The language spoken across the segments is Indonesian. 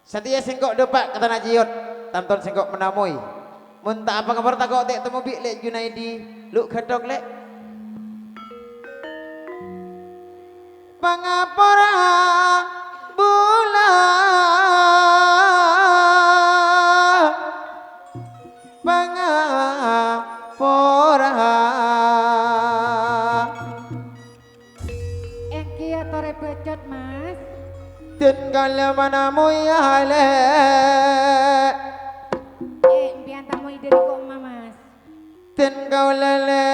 Setia singkok depak kata Najiot tanton singkok menamui. Mun tak apa kabar tak kok tek temu bik lek Junaidi lu gedok lek. Pangapora bula pangapora Engki atore becot Mas. den kala manamu ya le Mpian tamu dari kok Mas. den kau lele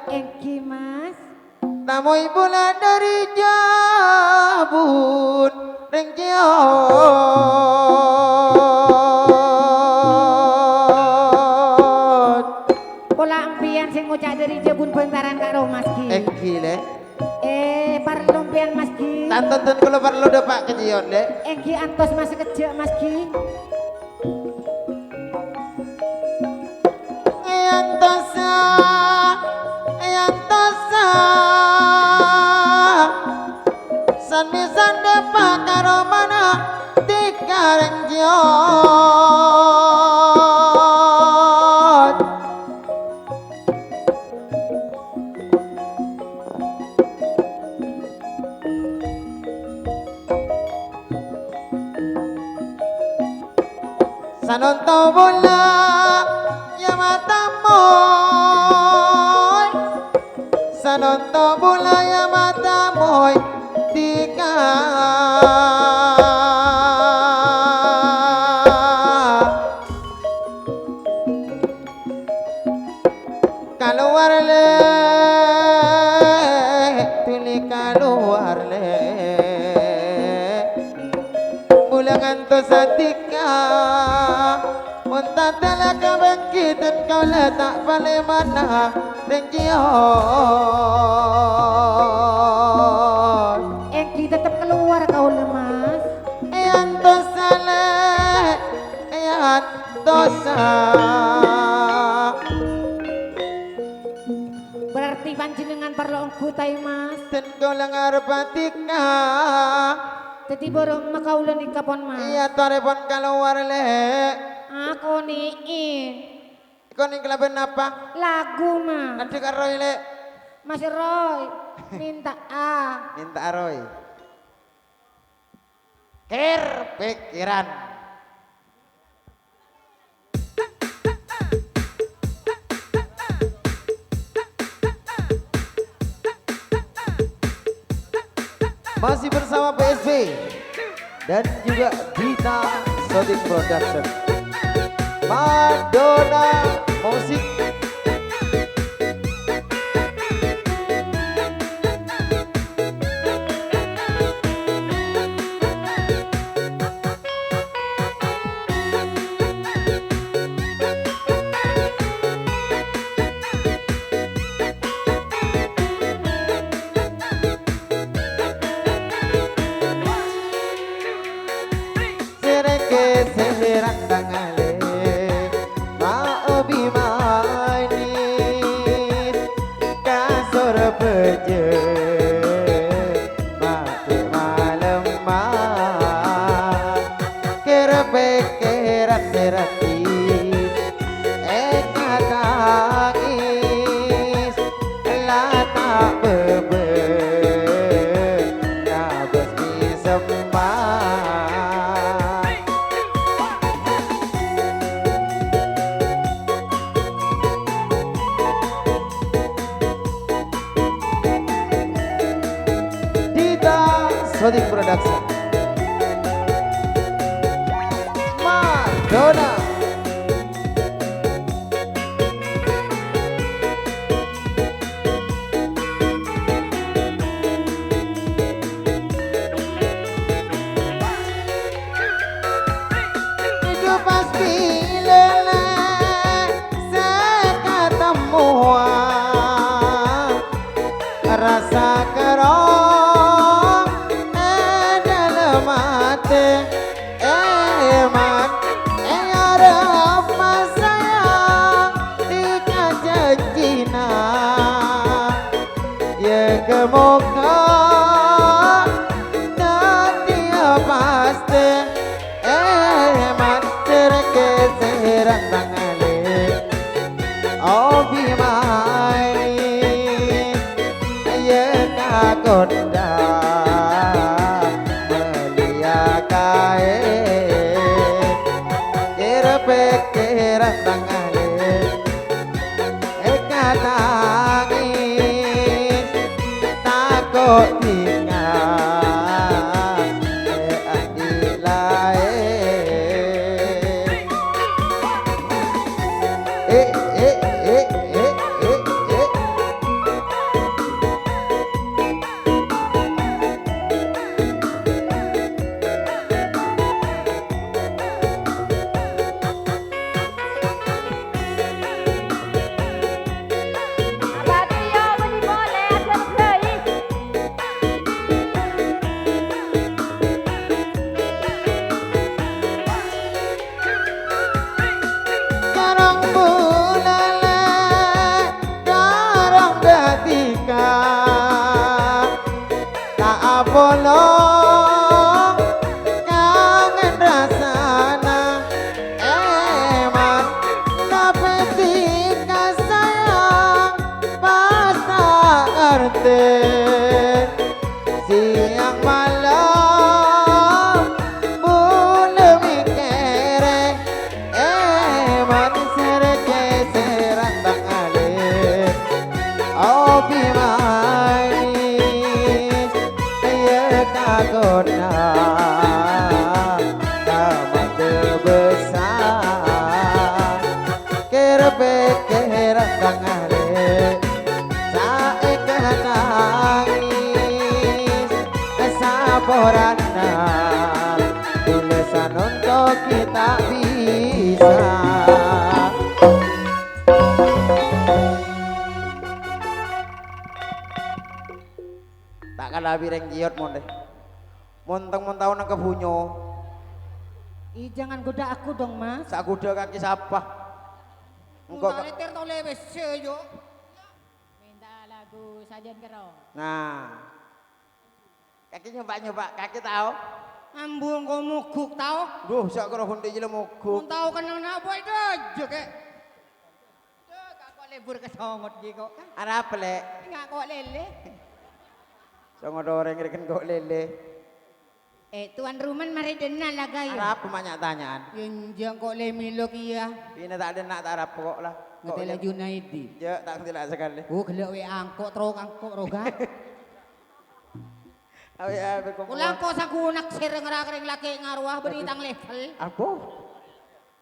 Engki Mas. tamu bulan dari Jabun Rengkiot Pola empian sing ngucak dari Jabun bentaran karo Mas Ki. gile Parlo empian Mas Ki. tanton kalau perlu depak kejion le Engki antos Mas kejak Mas Ki. yang tosa san misan depak karo mana tiga Rengkiot sanonto bola ya matamoy sanonto bola ya matamoy tiga keluar le tuli keluar le bulangan to satika unta telaka bangkit dan kau letak paling mana Rengkiot Engki tetap keluar kau le Mas. yang dosa le yang dosa Berarti panjenengan perlu engkutai Mas. dan kau lengar batika Jadi borong makaulan di kapon Mas. iya telepon keluar le Aku niin kau ni kelaben apa lagu Mas. nanti karoy le Mas Roy minta A. minta aroy ker pikiran masih bersama PSB dan juga Dita Sodik Production Madonna Musik seheran tangale maabi manis kasur beje mati malam kira pikiran serati tangis lata bebe kabes sembah Sodik Production Madonna hidup pasti lele seketemuan rasa kerong mate eman arep sayang tika janjina ya kemoga nanti apa paste master ke seran bangale obi mai ye kagonda melia kae kira pikiran bangale nangis takut tinggal adilae eh eh eh eh eh eh Karang bulale karang datika tak bolong kangen rasana eman tapi tika sayang pas tak ngerti siang malam bule mikere manisir keseran bangale obi manis ye kagona tamat besar kerbe keran bangale saik nangis saborana tulisan untuk kita bisa tak kalah bireng jiot mon deh montang-montang nang kebunyo Ih, jangan goda aku dong, Mas. sak kuda kaki siapa engkau Enggak leter tau lewes yo. Minta lagu Sajen Kerong. nah kaki nyoba kaki tahu Ambung kau muguk tau? duh sak karo honde jile Kau mogok tahu kenal napa itu aja kek. Gak kok lebur ke songot gitu kan? ada apa le Enggak kok lele. songo doreng reken kok lele Tuan Ruman mari denal lah gaya. ada apa banyak tanyaan Yang kok le milok iya. ini tak ada nak tak ada pokok lah kok Ngetela Junaidi. ya tak ngerti lah sekali Oh, gelek we angkot truk angkot roga. awi awi kok Ulang ko sa kunak sireng rakring laki ngarwah beritang level. apa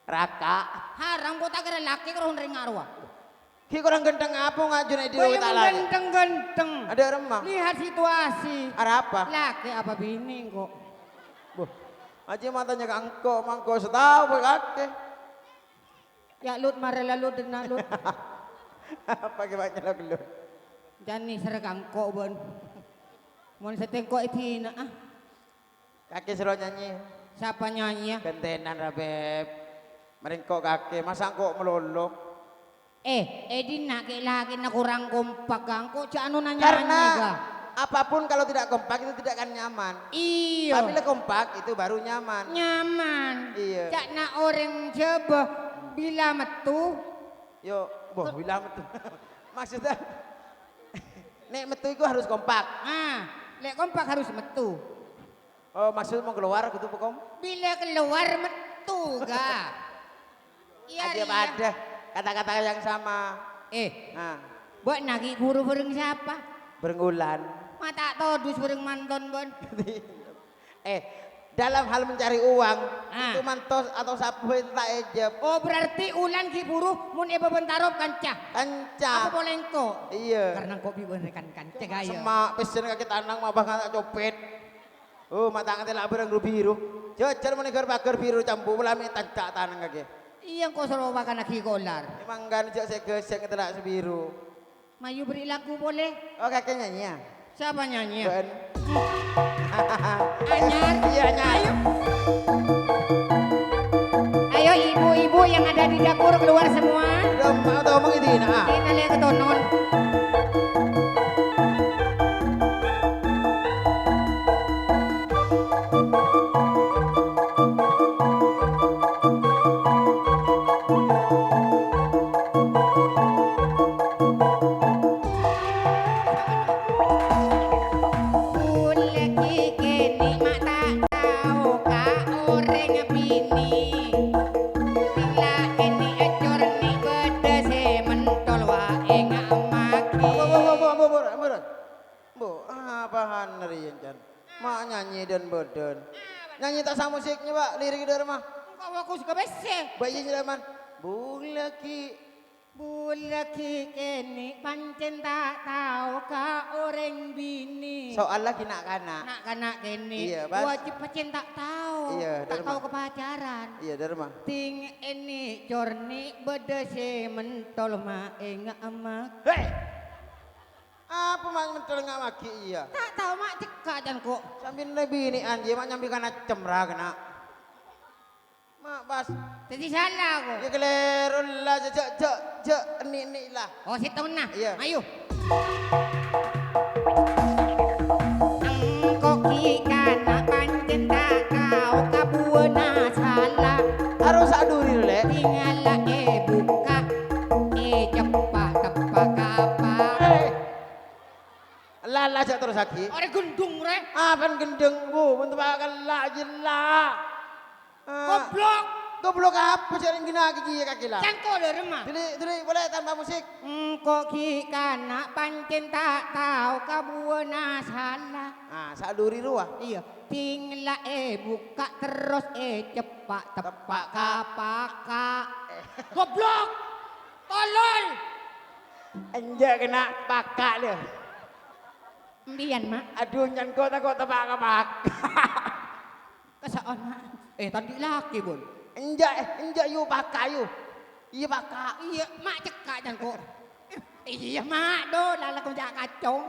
raka Harang ko tagar laki karo ring ngarwah. ki kurang gendeng apa ngajun di Boy tak lagi genteng-genteng. ada remah Lihat situasi. ada apa Laki apa bini kok. Buh, aja matanya ke angko, mangko setahu kake. Ya lut mare lalu dena lut. Apa gimana lo gelut? Jani sergang kok bon. Mon setengko itina ah. Kaki seru nyanyi, Siapa nyanyi ya? gentenan rabeb. Meringkok kaki, masa kok melolo? Dina lagi na kurang kompak kang kok anu nanya Karena ga. apapun kalau tidak kompak itu tidak akan nyaman. Iyo. Apabila kompak itu baru nyaman. Nyaman. Iya. Cak na orang coba bila metu. Yo, boh bilang itu. Maksudnya, nek metu itu harus kompak. Lek kompak harus metu. Oh, maksud mau keluar gitu pokom? Bila keluar metu ga. Ada ada kata-kata yang sama. Nah, Buat nagi guru bareng siapa? berenggulan. Mata todus bareng manton bon. Dalam hal mencari uang itu Ah. mantos atau sapu tak ejep Oh berarti ulan ki buru mun eba bentarop kancah. kencang. Apa boleh engko? Iya. Karena kopi benekan kancah gaya. Semak pesen kaki tanang mah bakal copet. Oh mata ngate lah bereng biru. Jajar menegar pagar biru campur ulami tancak tanang kaki. Iya engko soro makan lagi kolar. Emang kan jak saya gesek ngetelak sebiru. Mayu beri lagu boleh? Oh kakek nyanyi ya? Siapa nyanyi? Ben. Anyar. Iya nyanyi. Ayo ibu-ibu yang ada di dapur keluar semua. Udah mau tau ngomong itu nah. Kita lihat ketonon. bodon. Nyanyi tak sama musiknya pak, lirik dari mah. Kau aku suka bese. Bayi jaman. Bulaki. Bulaki kene pancen tak tahu ka orang bini. Soal lagi nak kana. Nak kanak kene. Iya, Bas. Wajib pancen tak tahu. Iya, tak dari tahu mah. kepacaran. Iya dari mah. Ting ini corni bedese mentol ma enga amak. Hei. Apa mak mentol nggak maki iya? Tak tahu mak cekak dan kok. Sambil lebih ini anjir mak nyambi kana cemra kena. Mak bas. Jadi salah aku. Ya kelerul lah jek ini lah. Oh si tahu nah. Iya. Ayo. Engkau kana pancen tak tahu kabuana salah. Harus aduri le. Tinggal buka cepat tepak apa. Lala aja terus lagi. Orang gendung re. Apa gendeng bu? Untuk bakal lah jelah. Goblok. Goblok apa jalan gina gigi kaki lah. Cangkol dari rumah. Dili boleh tambah musik. Engkau kana pancen tak tahu kabuana salah. Ah, saduri ruah. Iya. Tinggal buka terus cepat tepak kapaka. Goblok. Tolol. Enjak kena pakak dia. Mbian mak. Aduh nyan kau tak tebak. Kesaan mak. Tadi laki bun. Enjak yu pakak yu. Iya pakak. Iya mak cekak dan kok. Iya mak do lala kau jak kacong.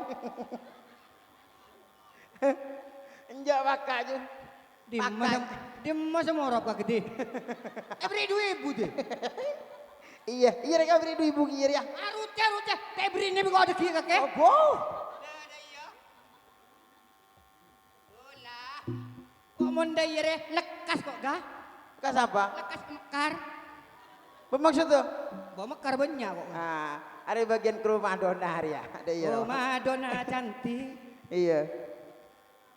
Enjak pakak yu. Dia masa mau rap gede. Beri 2.000 deh. Iya mereka beri 2.000 kiri ya. Rucah. Kayak beri ini kau ada kiri kakek. Oh boh. Kok mondai re lekas kok ga? Kas apa? Lekas mekar. Bermaksud tuh? Bawa mekar banyak kok. Ah, ada bagian kru Madonna hari ya. Ada iya. Oh Madonna cantik. Iya.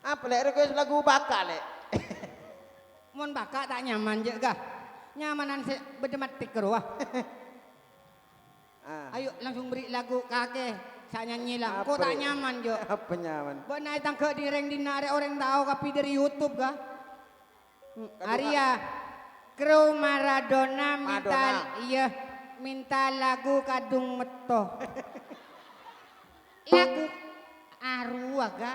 Apa lek request lagu bakal lek? Mon bakak tak nyaman je ga? Nyamanan bedematik keruah. Ayo langsung beri lagu kakek. Saya nyanyi lah. Kok tak nyaman jo? Apa nyaman? Buat naik tangke di reng dinare orang tahu tapi dari YouTube ga? Arya, kru Maradona minta lagu kadung meto. Lagu arwah ga?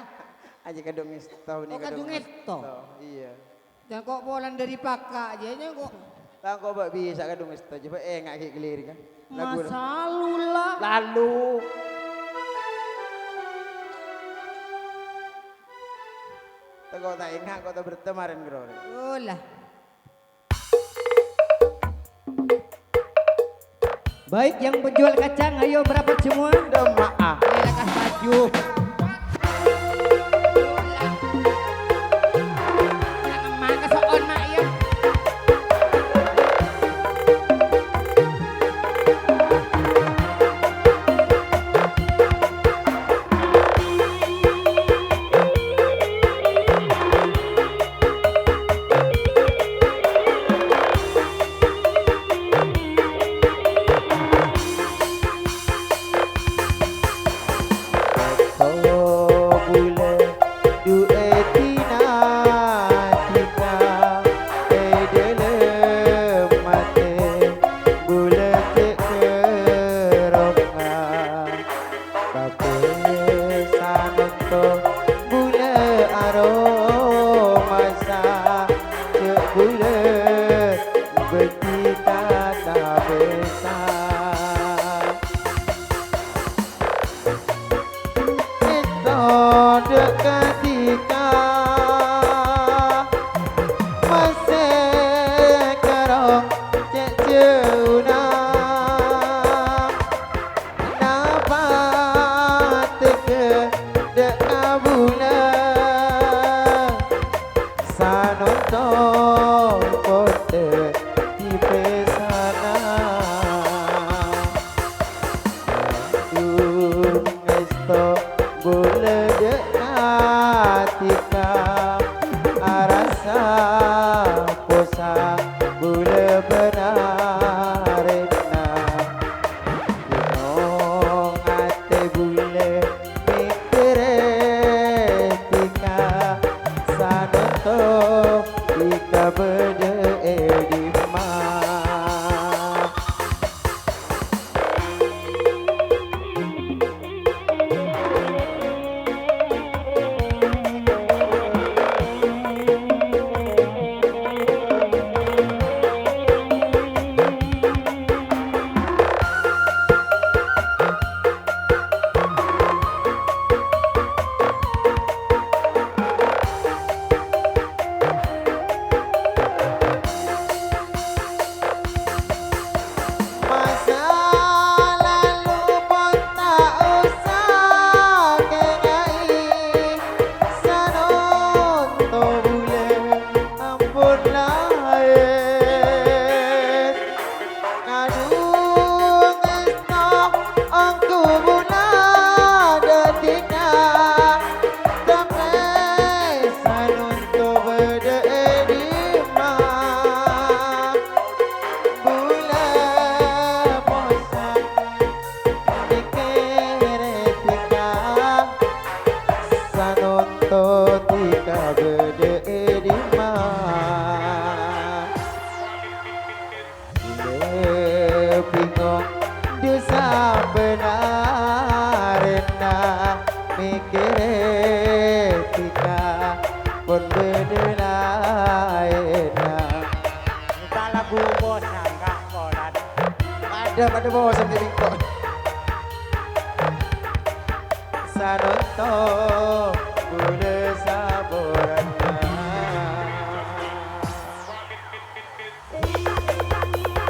Aja kadung isto nih. Oh kadung isto. Iya. Dan kok polan dari pakak aja kok. Tak kok bak bisa kadung isto. Coba ngak kayak gelir kan? Masa lah. Lalu. Kau tak ingat kau tak bertemaran bro. Lah. Baik yang penjual kacang ayo berapa semua? Maaf. Lekas maju. Jangan mak kesoon mak ya. Sana tika berde edima. Masa lalu pun tak usah kenai, sanonto bulan ampun lain. Kadung esno angku bulan detika, sampai sanonto berde edima. Bulan bosan dikeretika, sanonto tika berde edima. Bingung dosa benarna, mikir tika pun berde lainna. Minta lagu bosan kak bolan. Pada bosan di bingkok. Sanonto bule saborana.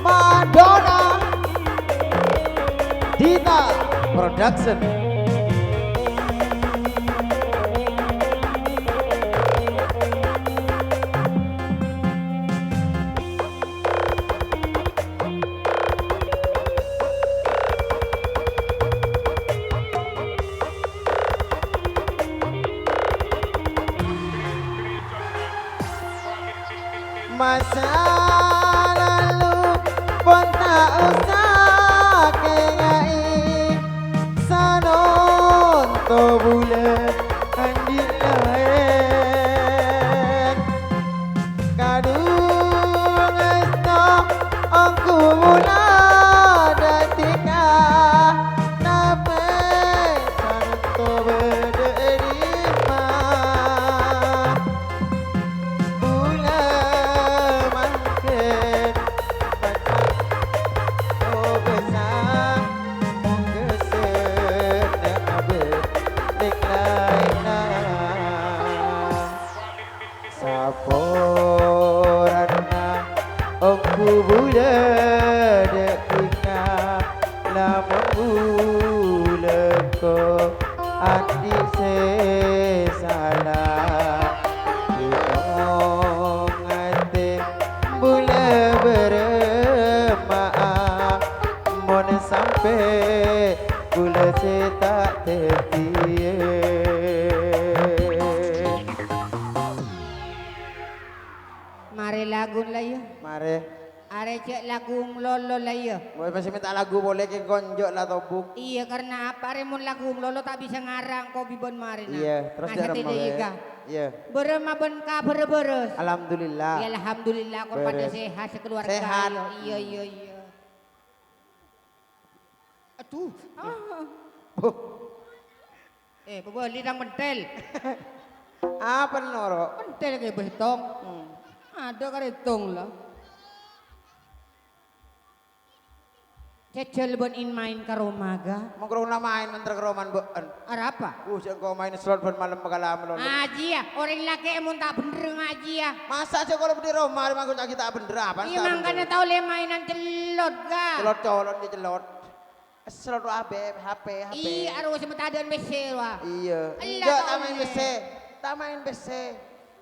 Madonna Dita Production. Masa lalu pun tak usah kenai, sanonto bulan andi lain. Kadung esno angku bulan detika, nape sanonto berde edima. Bulan makin pacak oh besar, kesenang berik lainna. Saporana aku bulan detika, namun bulan ko andi salah. Ngate bulan beremaah, mon sampai bulan tak tertie. Mari lagu lah ya. Mari, Are cek lagu lolo lah ya. boleh masih minta lagu boleh ke gonjok lah tobuk. Iya karena apa remun lagu lolo tak bisa ngarang kau bibon mari nah. Iya, terus Asa dia tidak remah, juga. iya. Berema benka beres. Alhamdulillah. Ya alhamdulillah kau pada Beres. sehat sekeluarga. Sehat. Iya. Aduh. Buh, Pebeli dang pentel. apa noro? Pentel kayak betong. Ada karetong lah. Cecel bon in main ke Romaga. Mau kerong main menteri keroman bukan? Ada apa? Jangan kau main slot pun malam pengalaman lolo. Ngaji ya, orang laki emang tak bener ngaji ya. Masa aja kalau di rumah memang kita bener apa? Iya makanya tahu le mainan celot ga. Celot colot di celot. Celot HP. Iya, harus semetadan bese wah. Iya. Allah, Enggak tak tak main boleh. BC. Tak main BC.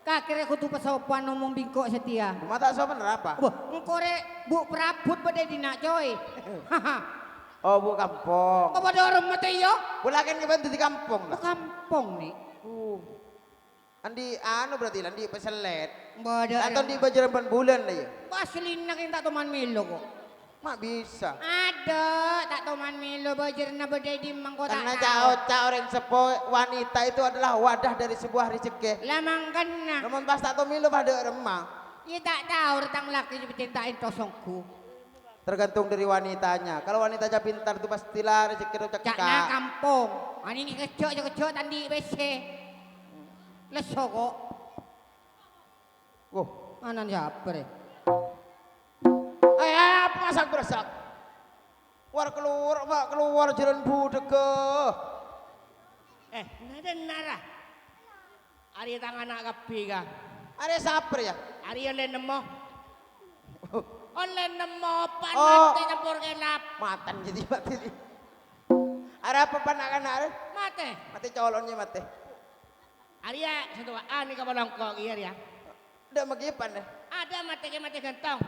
Kakek aku tuh pasopan ngomong bingkok setia. Mata sopan apa? Wah, engkore bu perabot pada dina coy. Haha. Oh, bu kampung. Kau pada orang mati yo? Pulakan ke bantu di kampung Bu lah. kampung nih. Andi anu berarti lah, andi peselet. Bada. Atau di bajaran bulan lah ya. Paslin na kita teman milo kok. Mak bisa. Ada, tak teman milo bajar na badai di mangkota. Karena cau orang sepo wanita itu adalah wadah dari sebuah rezeki. Lamang kan na. Namun pas tak tahu milu pada remah. Ya tak tahu tentang laki dicintain tosongku. Tergantung dari wanitanya. Kalau wanitanya pintar tuh pastilah rezeki Cak cekak. na kampung. Ani ni kecok tadi WC. Leso kok. Wah, Anan siapa deh? apa masak berasak? Keluar jalan budek ke. Nada nara. Ari tangan nak kapi ka. Ada saper ya? Ari yang nemo. Online nemo panas campur kelap. Matan jadi mati. Ada apa panakan ada? Mate. Mati colonnya mati. Ari ya satu ani ka balongkok iya ya. Udah magipan deh. Ada mate gantong.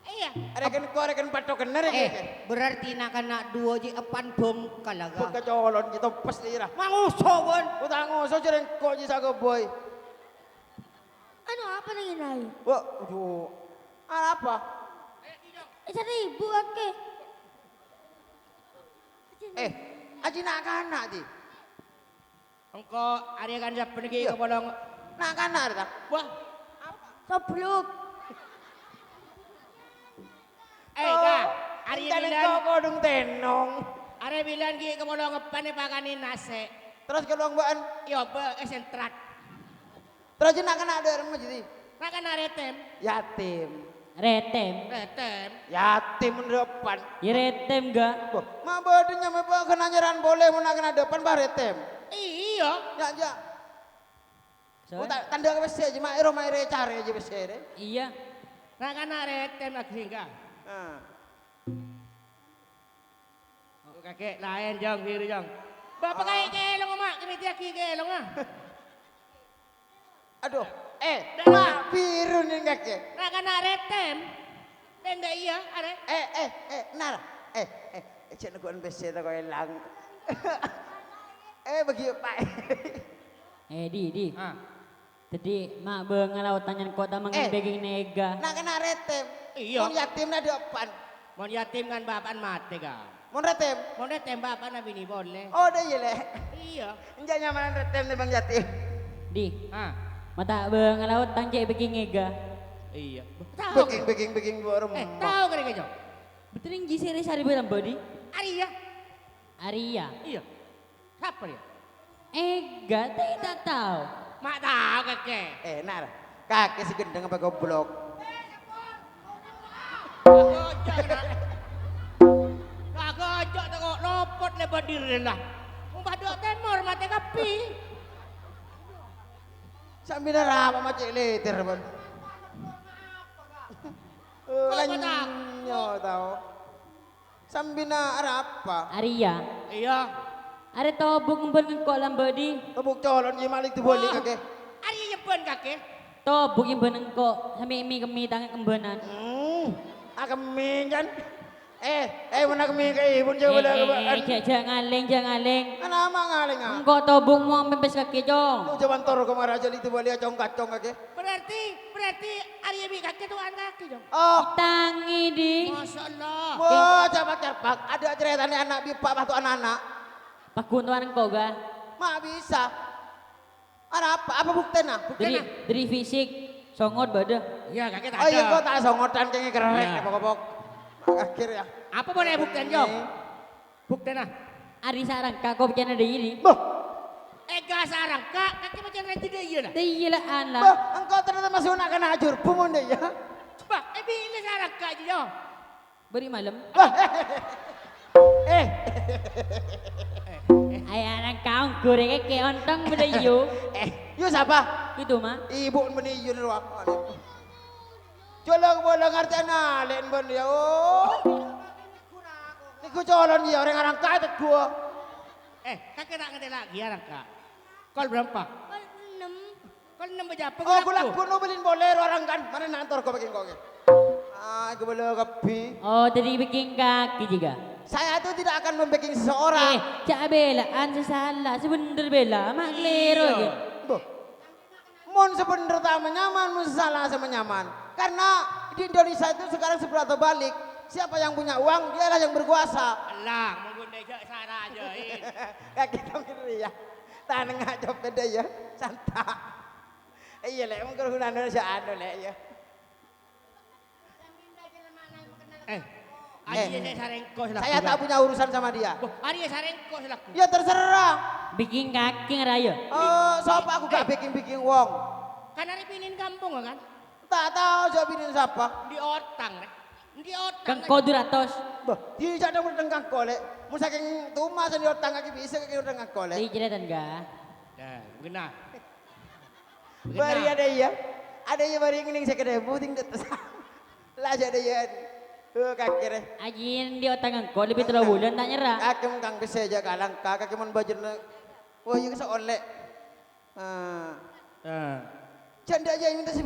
Iya. Ada kan patok kenar ya. Berarti nak kena dua je epan bom kalaga. Buka colon gitu pas lirah. Mangusoban. Utang nguso jeren kok ji sago boy. Ano apa nang inay? Wah, aduh. Apa? Isa ribu at ke. Aji nak kana di. Engko ari kan siap pergi ke bolong. Nak kana ada. Wah, Sobruk. ari Kan bilan. kok kodong tenong. Ari bilan gi ke bolong epan pakanin nase. Terus kalau mbaan, Yo be sentrat. terus nak kana ada rumah jadi. Nak kan aretem. Yatim. Retem. Yatim depan. Ya retem ga? Ma bodohnya apa kena nyeran boleh mau nak kena depan baretem. Iya. Ya. So, Tanda ke besi aja, mak ero mak ere cari aja besi ere. iya. Nak kan aretem lagi enggak. Kakek lain jang kiri jang. Bapak kakek kelong mak, kini dia kelong ah. Aduh, Dah. mak biru nih kakek. Nak kan aretem. Enggak iya, are. Nar. Cek nukuan besi tak kau hilang. Bagi pak. Di. Ah. Tadi mak bengalau tanyan kota mengembeging nega. Nak kena retem. Iya. Mon yatim na depan. Mon yatim kan bapak mati ka. Mon retem. Mon yatim bapak na bini boleh. Oh dah iya leh. Iya. Enggak nyaman retem nih bang yatim. Di. Ah. Mata bengalau tanjek beging nega. Iya. Tahu. Beking dua rumah. Tahu kan kejo. Betul yang jisere sari beram bodi. Aria. Aria. Iya. Siapa dia? Ega, tidak tahu. Mak tahu kakek. Nar. Kakek si gendeng apa goblok. Kagak tengok lopot lebar diri lah. Badok temor mati kapi. Sambil apa macam leter ban. Lanyo tahu. Sambina ada apa? Aria. Iya. Ada tobuk ben kok lam bodi. Tebuk colon je malik tu boleh kakek. Aria nyepen kakek. Tobuk yang beneng kok sampai mi kemi tangan kembenan. Akan minjan. Mana kami ke ibu je boleh ke. Jangan aleng. Mana ama ngaling ah. Engkau tobuk mau mempes kaki jong. Lu jaman tor ke mara jali tu boleh acong kacong kakek. Berarti Aria bi kakek tuan kaki dong. Oh. Tangi di. Masya Allah. Wah, cerpak. Ada ceritanya anak bipak batu anak-anak. Pakuntuan kau ga. Mak bisa. Ada apa? Apa buktinya? Dari fisik songot bade. Iya kakek tak Oh iya, kau ada. tak songotan kayaknya keren. Iya. Pokok akhir ya. Apa boleh buktian jong? Buktian ah. Ari sarang kak kau bicara ada ini. Bah, Ega sarang kak. Kakek macam nanti dia iya lah. Iya lah anak. bah, engkau ternyata masih nak kena ajur. Pumun deh ya. Bah, bila sarang kak je jong. Beri malam. Ay anak kau goreng ke ontong bade yu. Yu siapa? Itu mah. Ibu meni yun ruang. Colong bolong artinya len bon ya. Oh. Niku colon dia orang kaya gua. Kakek nak ngerti lagi ya kak. Kol berapa? Kol 6 berapa? Oh, gulak kuno belin bolero orang kan. Mana nantor kau bikin kau? Gue boleh kopi. Oh tadi bikin kaki juga. Saya tuh tidak akan membikin seseorang. Cak bela an salah sebener bela mak klero ge. Mon sebenernya tak menyaman, mon salah sama nyaman. Karena di Indonesia itu sekarang sebelah terbalik. Siapa yang punya uang, dialah yang berkuasa. Allah, mungkin dia sarah aja. Kayak kita gitu ya. Taneng aja beda ya, santai. Iya lek emang kerunan Indonesia anu lek ya. Ari saya sarengko selaku. Saya tak punya urusan sama dia. Ari sarengko selaku. Ya terserah. Bikin kaki raya. Oh, siapa aku gak bikin wong. Kan ari pinin kampung kan? Tak tahu siapa ini siapa. Di otang rek. Di otang. Kang koduratos. Bah, di jada mun tengkang kolek. Mun saking tumas di otang lagi bisa ke tengkang kolek. Di jeletan ga? Dah, gena. Bari ada ya. Ada ya bari ngening saya kedai puting detes. Lah ada ya. Kakek. Ajin di otak ko lebih terlalu bulan tak nyerah. Kakek kang keseja kalang kakek mun bajur na. Wah, iya kesa olek. Canda aja yang minta sih.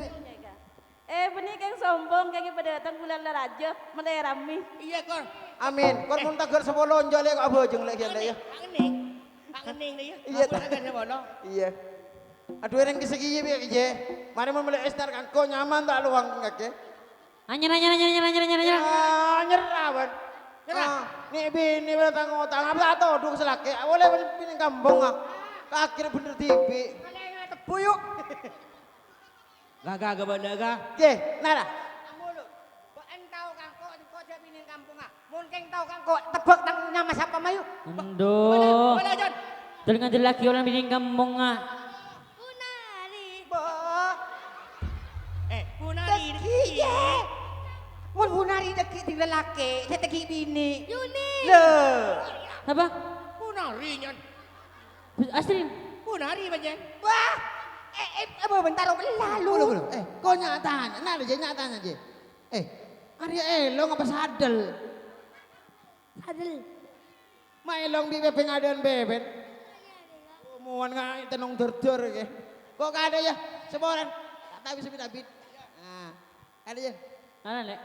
Benih kang sombong kang pada datang bulan raja melerami. Iya kor. Amin. Kon mun tagar sapa lonjol lek kok bojong lek kian ya. Angening deh ya. Iya, Aku agak sebono. Iya. Aduh orang kesegi ya je. Mari mau mulai estar kan kau nyaman tak luang kakek. Nyerah. Nyerah ban. Nyerah. Nih bini bertang utang apa tahu duk selake. Boleh bini kampung ah. Kakir bener tibi. Tepu yuk. Gagah bener gak? Ye, nara. Mulu. Entau kang kok dia pinin kampung ah. Mungkin tahu kang kok tebak tang nama siapa mayu. Endo. Boleh Jon. Dengan laki orang bikin kampung ah. Punari. Punari. Iya. Mun punari deki di lelaki, saya teki bini. Yuni. Le. Apa? Punari nyon. Astrin. Punari bajan. Wah. Bentar lalu. Kau nyatanya, nara je nyatanya je. Arya elong apa sadel? Adel. Ma elong bi bebeng adan beben. Muan ngai tenong dor-dor ke. Kok ada ya? Seboran. Tak bisa bit. Nah, ada ya. Mana lek?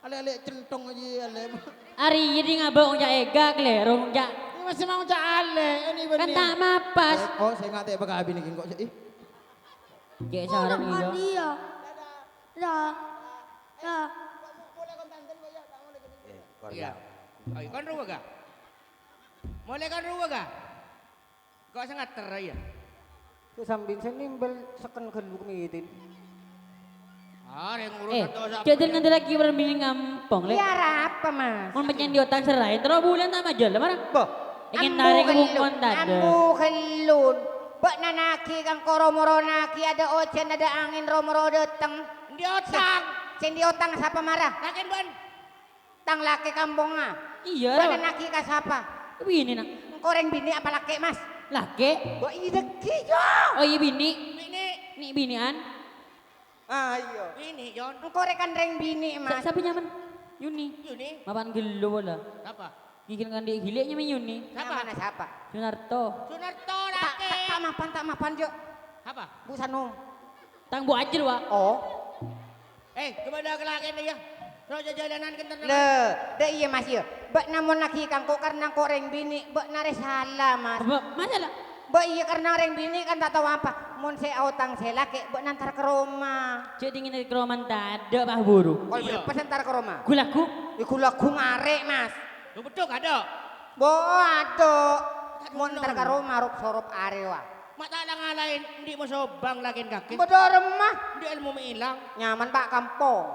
Ale centong aja ale. Ari jadi ngabang unja ega klerong unja. Ini masih mau cak ale. Ini bener. Kan tak mapas. Oh, saya nggak tahu bakal abis nih kok. Kayak sarang iyo. Dia. Dah. Dah. Iya. Ay, kan ruwa ga? Mulai kan ruwa ga? Kau sangat teraya. Sambing saya nimbel seken geluk mitin. Yang urusan dosa. Jadi nanti lagi berbincang kampung lek. Biar apa mas? Mau macam di otak serai, terus bulan tak majul lah mana? Ingin tarik ke bungkon tadi. Ambu kelun. Bak nanaki kang koromoro naki ada ocean ada angin romoro dateng. Di otang. Sen di otang siapa marah? Lakin ban. Tang laki kampung ah. Iya. Bak nanaki ka siapa? Bini nak. Koreng bini apa laki mas? Laki. Bak ideki jo. Oh iya bini. Bini. Nih binian. Ayo. Bini Jon. Korek kan reng bini mas. Siapa nyaman? Yuni. Yuni. Mapan gelo lah. Siapa? Gigil kan dia gileknya main Yuni. Siapa? Mana siapa? Sunarto. Sunarto laki. Tak mapan jo. Apa? Bu Sanum. Tang bu ajar wa. Oh. Kepada kelaki ni ya. Terus jalanan kentar. Le, dah iya mas ya. Bak namun laki kang kok karena kok reng bini. Bak nare salah mas. Masalah. Bak iya karena reng bini kan tak tahu apa. Mun saya autang saya laki. Bak nantar ke rumah. Jadi ingin dari keroman tak ada bah buru. Kalau berlepas nantar ke rumah. Gulaku. Ya kulaku ngarek mas. Betul ada. Bo ada. Mun nantar ke rumah rup sorup arewa. Mak tak ada ngalahin, hindi mo sobang lagin kaki. Bodo remah. Hindi ilmu mailang. Nyaman pak kampung.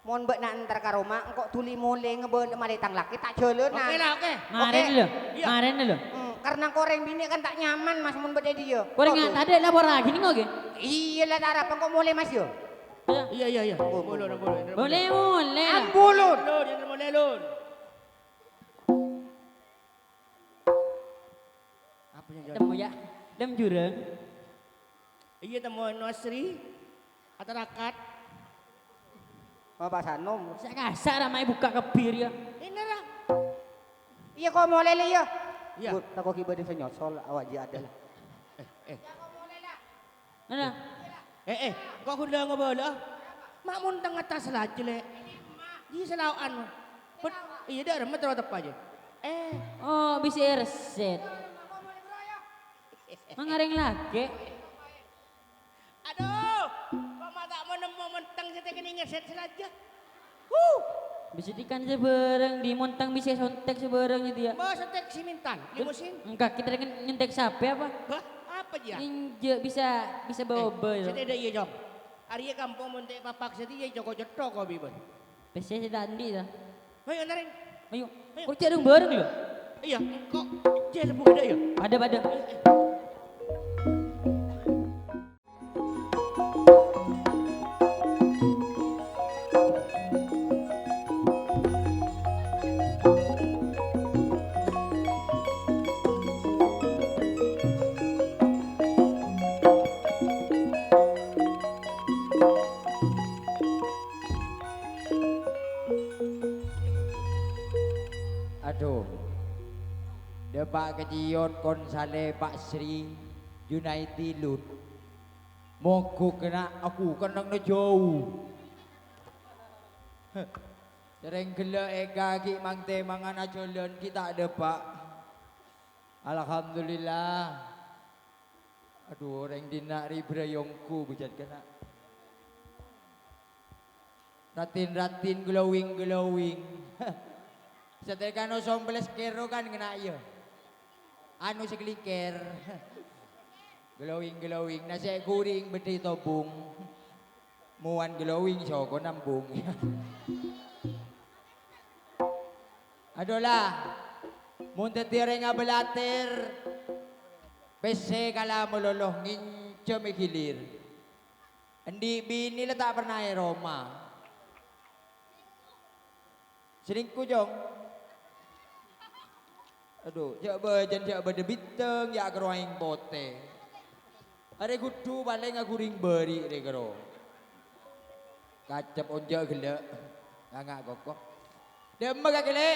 Mon bek nak antar ke rumah, engkau tuli mule ngebel malitang laki tak jalan. Oke lah, oke. Maren lo. Iya. Maren lo. Karena koreng bini kan tak nyaman mas mon beda dia. Korang nggak ada lapor lagi nih ngoge. Iya lah tak apa kok mulai mas yo. Iya. Boleh. Boleh boleh. Ambulun. Lun, yan mo lelun. Apa yang Temu ya. Dem jurang. Iya temu Nosri. Atarakat. Bapak Sanom. Saya kasar ramai buka kebir ya. Ini lah. Iya kok mulai le ya. Iya. Gut, tak kok ibadah senyosol awak ji ada lah. Mana? Kok kuda ngobola? Mak muntang atas lagi le. Di selauan. Iya dah remet terus tepa aja. Oh bisa reset. Mengareng lagi. Aduh, kok mata menemu mentang saya kena ngeset saja. Bisa dikan seberang di montang bisa sontek seberang itu ya. Bawa setek simintan, limusin. Enggak kita dengan nyentek sapi apa? Bah, apa Apa dia? Ninja bisa bobo yo. Sedih iya jong. Ari kampung mun teh papak sedih iya joko jetok ko bibon. Pese sedandi dah. Ayo naring. Ayo. Kerja dong bareng yo. Iya, kok cel buka ada ya? Ada. Aduh. Depak kejiot kon sale Pak Sri Junaidi Lut. Mogo kena aku kenang na jauh. Sering gela kaki mang te mangan ajolan kita ada Pak. Alhamdulillah. Aduh orang dina ribrayongku bujat kena. Ratin glowing. Setelah no sombeles kero kan kena iya. Anu sekeliker. Glowing. Nasi kuring beti tobung. Muan glowing soko nambung. Adolah. Muntet tire nga belatir. Pese kala meloloh ngince mikilir. Endi bini lah tak pernah Roma. Selingkuh jong. Aduh, jak berdebiteng, jak keroing bote. Ada kudu paling aku ring beri re kero. Kacap onja gele. Ngangak kokok. Demek gele.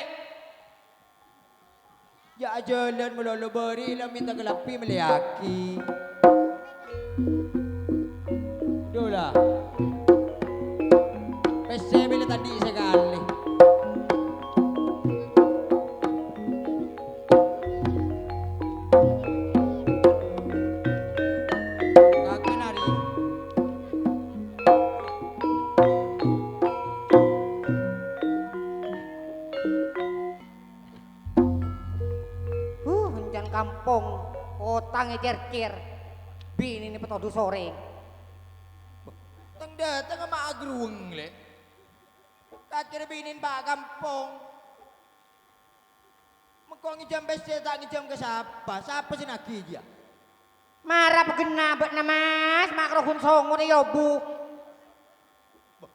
Ya jalan melolo beri lah minta gelapi meliaki. Dolah. Pese bila tadi sekali. Kampung utang cer-cer. Bini ini petodu sore. Teng datang sama agruweng le. Tak binin pak kampung. Mengkong ngijam besi tak ngijam ke siapa? Siapa sih nagi dia? Marah pegena bet namas makrohun songo ni yobu.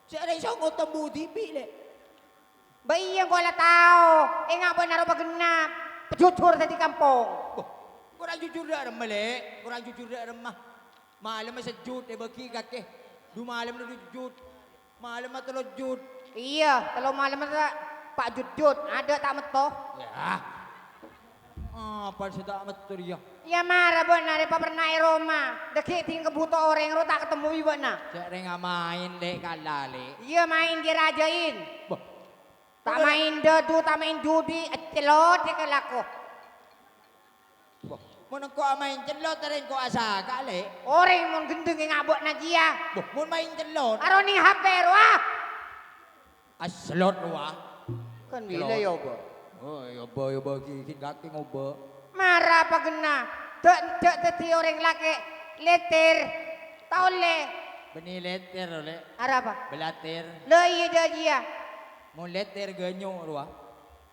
Si ada yang songo tembu tipi le. Bayi yang kau lah tahu. Enggak benar pegena. Jujur tadi kampung. Kurang jujur dah remah le. Kurang jujur dah remah. Malam sejut bagi kakek. Du malam tu jujur. Malam telur jut. Iya, kalau malam ada Pak Jujut ada tak metoh? Ya. Apa sih tak metur ya? Ya marah benar apa pernah Roma. Deki ting kebutuh orang ro tak ketemu ibu na. Cek renga main le kala le. Iya main dirajain. Tak main dedu, tak main judi, celot dia kelaku. Mun ko main celot teren ko asa kale. Orang mun gendeng ngabuk na dia. Mun main celot. Aro ni HP wah. Aslot wah. Kan bila ya ba. Oh ya ba kikin kaki ngoba. Marah apa kena? Dek teti orang laki leter. Tahu le. Beni leter le. Ara apa? Belater. Le iya dia. Mun leter ganyo ruah.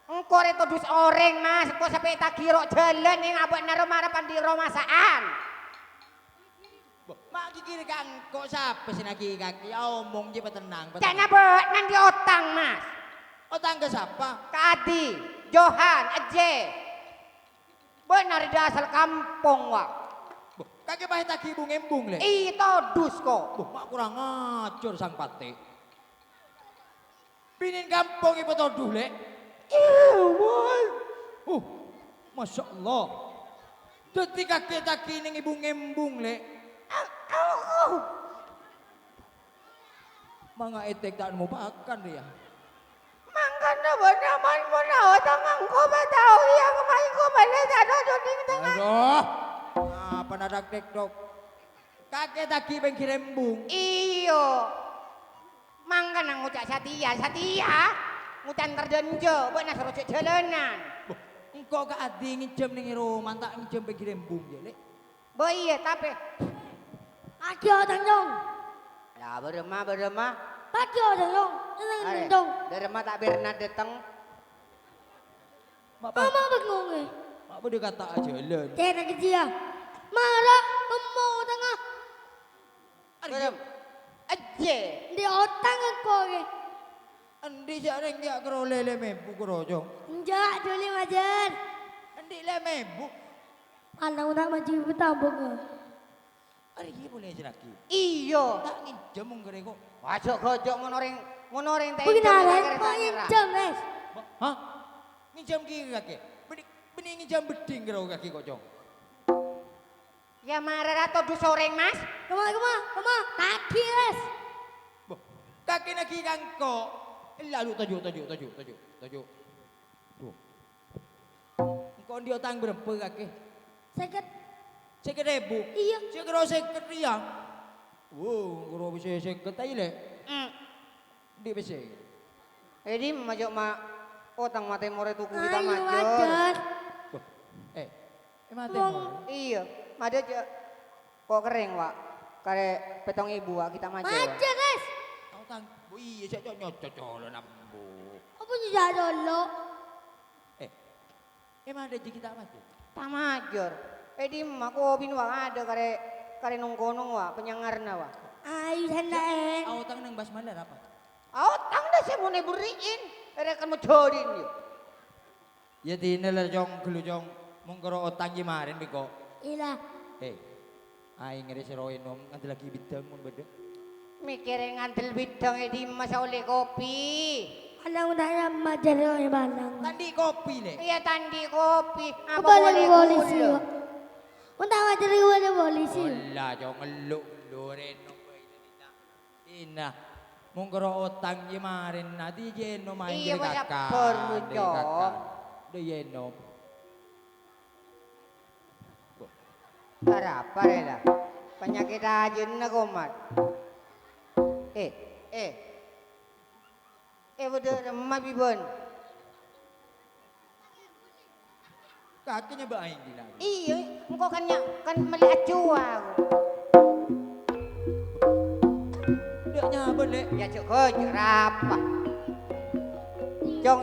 Engkau itu dus orang mas, kau sampai tak kira jalan yang abang naruh marapan di rumah saan. Mak kiri kang kok siapa sih naki kaki? Omong je tenang. Jangan buat nanti otang mas. Otang ke siapa? Kadi, Johan, Aje. Benar di asal kampung wak. Kaki pahit tak ibung embung le. Itu dus kok. Mak kurang ngacur sang pate. Pinin kampung ibu toduh le. Masya Allah. Deti kakek tak kini ibu ngembung le. Mga etek tak mau makan dia. Mangkan na benaman mo na otangan ko tahu yang kemarin ko balik ada jodoh tengah. Aduh. Apa nadak dok. Kakek tak kibeng kirembung. Iyo. Mangkan ang ngucap Satya. Ngucan terdenjo, buat nak serocek jalanan. Engkau ke adi ngicem ning rumah tak ngicem beng kirembung je le. Bo iya tapi. Kaki orang dong. Lah berema. Kaki orang dong. Are, Tenang dong. dari rumah tak pernah datang. Mama bingung eh. Mak boleh kata aja jalan. Tena kecil. Marah, kamu tengah. Berem. Aje. Di otak aku eh. Andi siapa yang nggak kero lele membu kerojong? Enggak, dulu majen. Andi lele membu. Anak nak maju bertambung eh. Ari ini boleh aja lagi. Iyo. Tak nginjem mengkere kok. Wajok gojok monoring teh. Beginaran, mau jam res. Hah? Nginjem kiri kaki. Benih nginjem beding kero kaki kocong. Ya marah atau du soreng mas? Kema, kaki res. Boh, kaki lagi kangko. Lalu tajuk. Tuh. Engkau dia tang berapa kaki? Sakit. Seket ribu. Iya. Sekero seket riang. Wow, kero bisa seket aja le. Di bisa. Jadi majok mak otang mate more tuku kita Ayo major. majen. Mati Wong. mo. Iya, made kok kering wak. Kare petong ibu wak kita major. Majen res. Kau tang, bu iya saya cocok nambu. Apa tidak dulu? Emang ada kita mati. Tak major. Di mak ko binwa ada kare nungkonong wak penyangarna wak. Ayo sana eh. Kau tang nang basmalar apa? Otang dah saya mau neburiin. Ada kan mau jodohin yuk. Ya tinalar jong gelujong mongkoro otang gimarin biko. Ila. Aing ngere seroin nom nganti lagi bidang mun beda. Mikirin ngantel bidang di masa oleh kopi. Anak nak majen oi balang. Tandi kopi le. Iya tandi kopi. Apa Apa boleh lagi polisi? gula? Untuk majen boleh polisi. Wala jong ngeluk loren nom ina. Mongkoro otang gimarin na di jeno main Iya, dari banyak kakak. perlu, dari Jong. kakak. De jeno. Apa rela? Penyakit aja na komat. Bener mabibon. Kakinya ba aing dilagi. Iya, engkau kan melihat cua. Dia nyabon le. Ya cukup jerapa. Jong.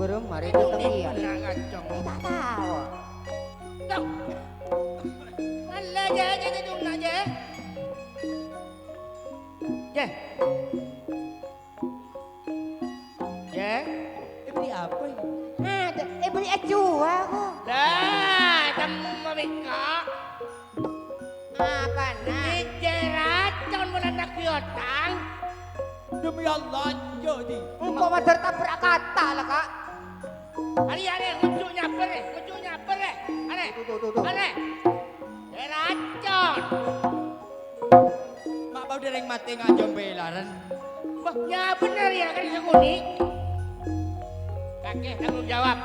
Belum mari datang dia. Tak tahu. Đâu? Anh lê về chung là về. Về. Về. Beli apa ini? Beli cua aku. Dah, kamu mau kok. Apa nak? Dijeracun bulan nak piotang. Demi Allah jadi. Engkau mah tertabrak kata lah kak. Hari ngejuknya apa? Are. Tuh. Are. Diracun. Mak bau dereng mati ngajong belaran. Bah, ya benar ya kan sekuni. Kakek tanggung jawab.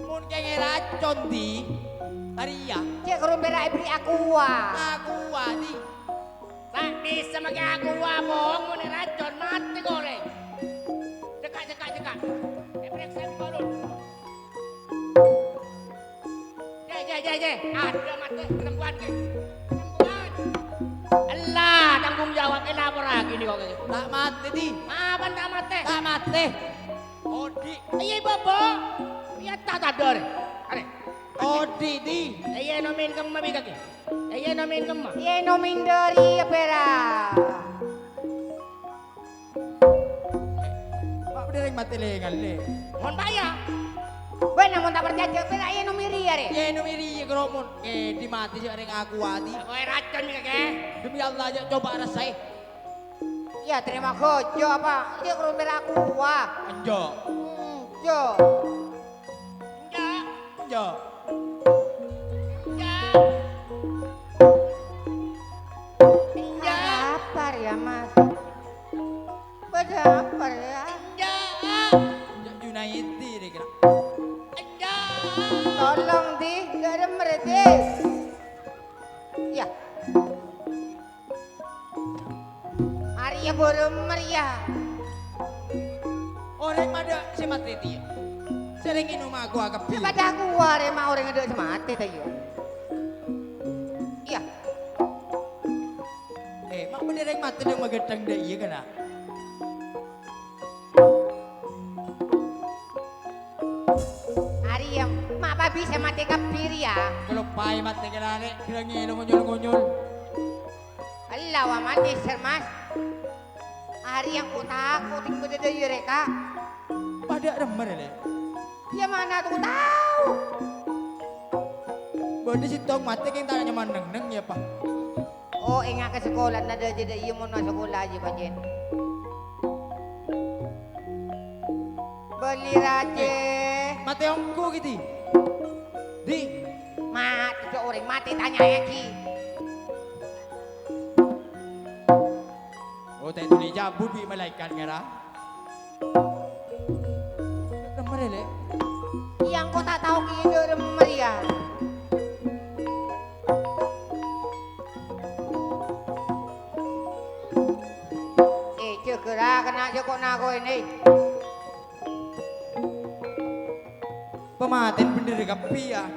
Mun kenge racun di. Taria. Cek rumbera beri aqua. Aku wadi. Tak bisa pakai aku bohong mau diracun mati goreng. Cekak. Periksa balon. Je. Ada mati perempuan ke. Allah tanggung jawab lapor lagi nih kok. Tak mati di. Apa tak mati? Tak mati. Odi. Iya bobo. Iya tak sadar. Are. Odi di. Iya nomin kemma bigake. Iya nomin kemma. Ye nomin dari pera. Mak bau dereng mati lengan le. Mohon bayar. Benar mau tak percaya pera ye nomiri ya re. Ye numiri kromun. Di mati si areng aku wadi. Kau racun nih kakek. Demi Allah aja coba rasai. Ya terima kojo apa? Cek rumbera aqua. Enjo. Jo. Enggak. Enjo. Apa ya mas? Berapa ya? Junaidi deh kira. Tolong di, gak ada meredis. Ya. si mati dia. Sering inum aku agak piye. Pada aku wari mau orang ada semati tayo. Iya. Mak benereng mati dong magetang dah iya kan? Hari yang mak apa bisa mati kapir ya? Kalau pai mati kena nek kira ngelo ngonyol-ngonyol. Allah wa mati sermas. Hari yang ku takut tinggal ada mereka. Pada remar le. Ya mana tuh tahu? Bodi si tong mati keng tanya neng ya pak. Oh, ingat ke sekolah nada jadi iya mau na sekolah aja bajen. Beli raje. Mati ongko gitu. Di. Mati tuh orang mati tanya ya ki. Oh teh tu dijabut bi malaikat ngara. Remar le. Yang kau tak tahu ki itu Maria. Cekera kena jokok nago ini. Pematen bener kapi ya.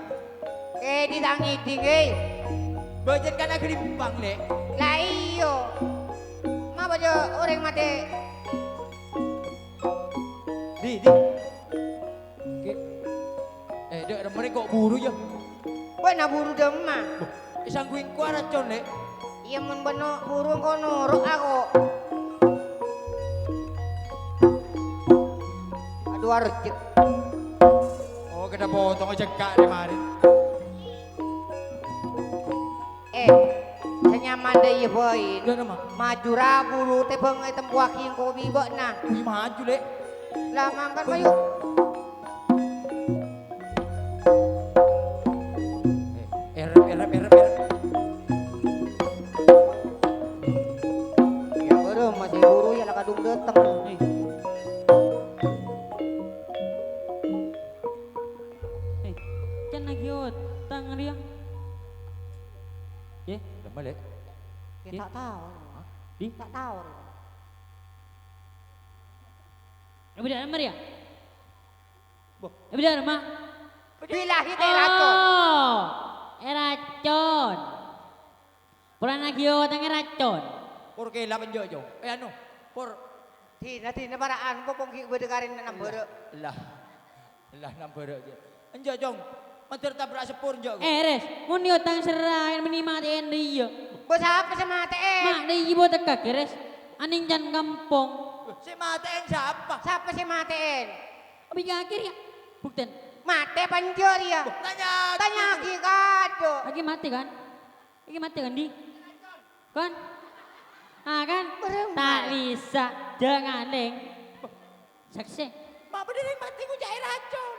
Ditangi tinggi. Bajet kan agak dimpang le. Lah iyo. Ma bajo orang mati. Di. Dek remar kok buru ya. Buat buru demah. Isang kuing kuara con le. Iya mun beno buru kau nuruk aku. Aduh arjit. Oh kena potong aja kak deh marin. Senyaman deh ya boy. Udah nama. Maju rabulu teh bengai tempuaki yang kau bibok nah. Wih maju le. Lama kan bayu. Erep. Ya baru masih buru ya lah kadung dateng. Kan lagi utang dia. Ya, Lama le. Ya tak tahu. di. Tak tahu. Benar Maria. Benar mak. Bilahi teh racun. Oh, racun. Pulang lagi utang racun. Por ke lapan jojo. Anu. Por. Tina paraan pokong ki bedekarin enam beureuh. Lah nambar aja. Enjo jong. Matur tabrak sepur enjo. Res, mun di utang serahin menimatiin dia. Bos apa sama teh? Mak dia ibu tegak res. Aning jan kampung. Si maten siapa? Siapa sih matiin? Abi akhir ya. Bukten. Mate panjor ya. Tanya. Tanya ki kado. Lagi mati kan? Lagi mati kan di? Kan? Ah kan? Berempat. Tak bisa. Jangan neng. Saksi. Mak bener mati ku jahit racun.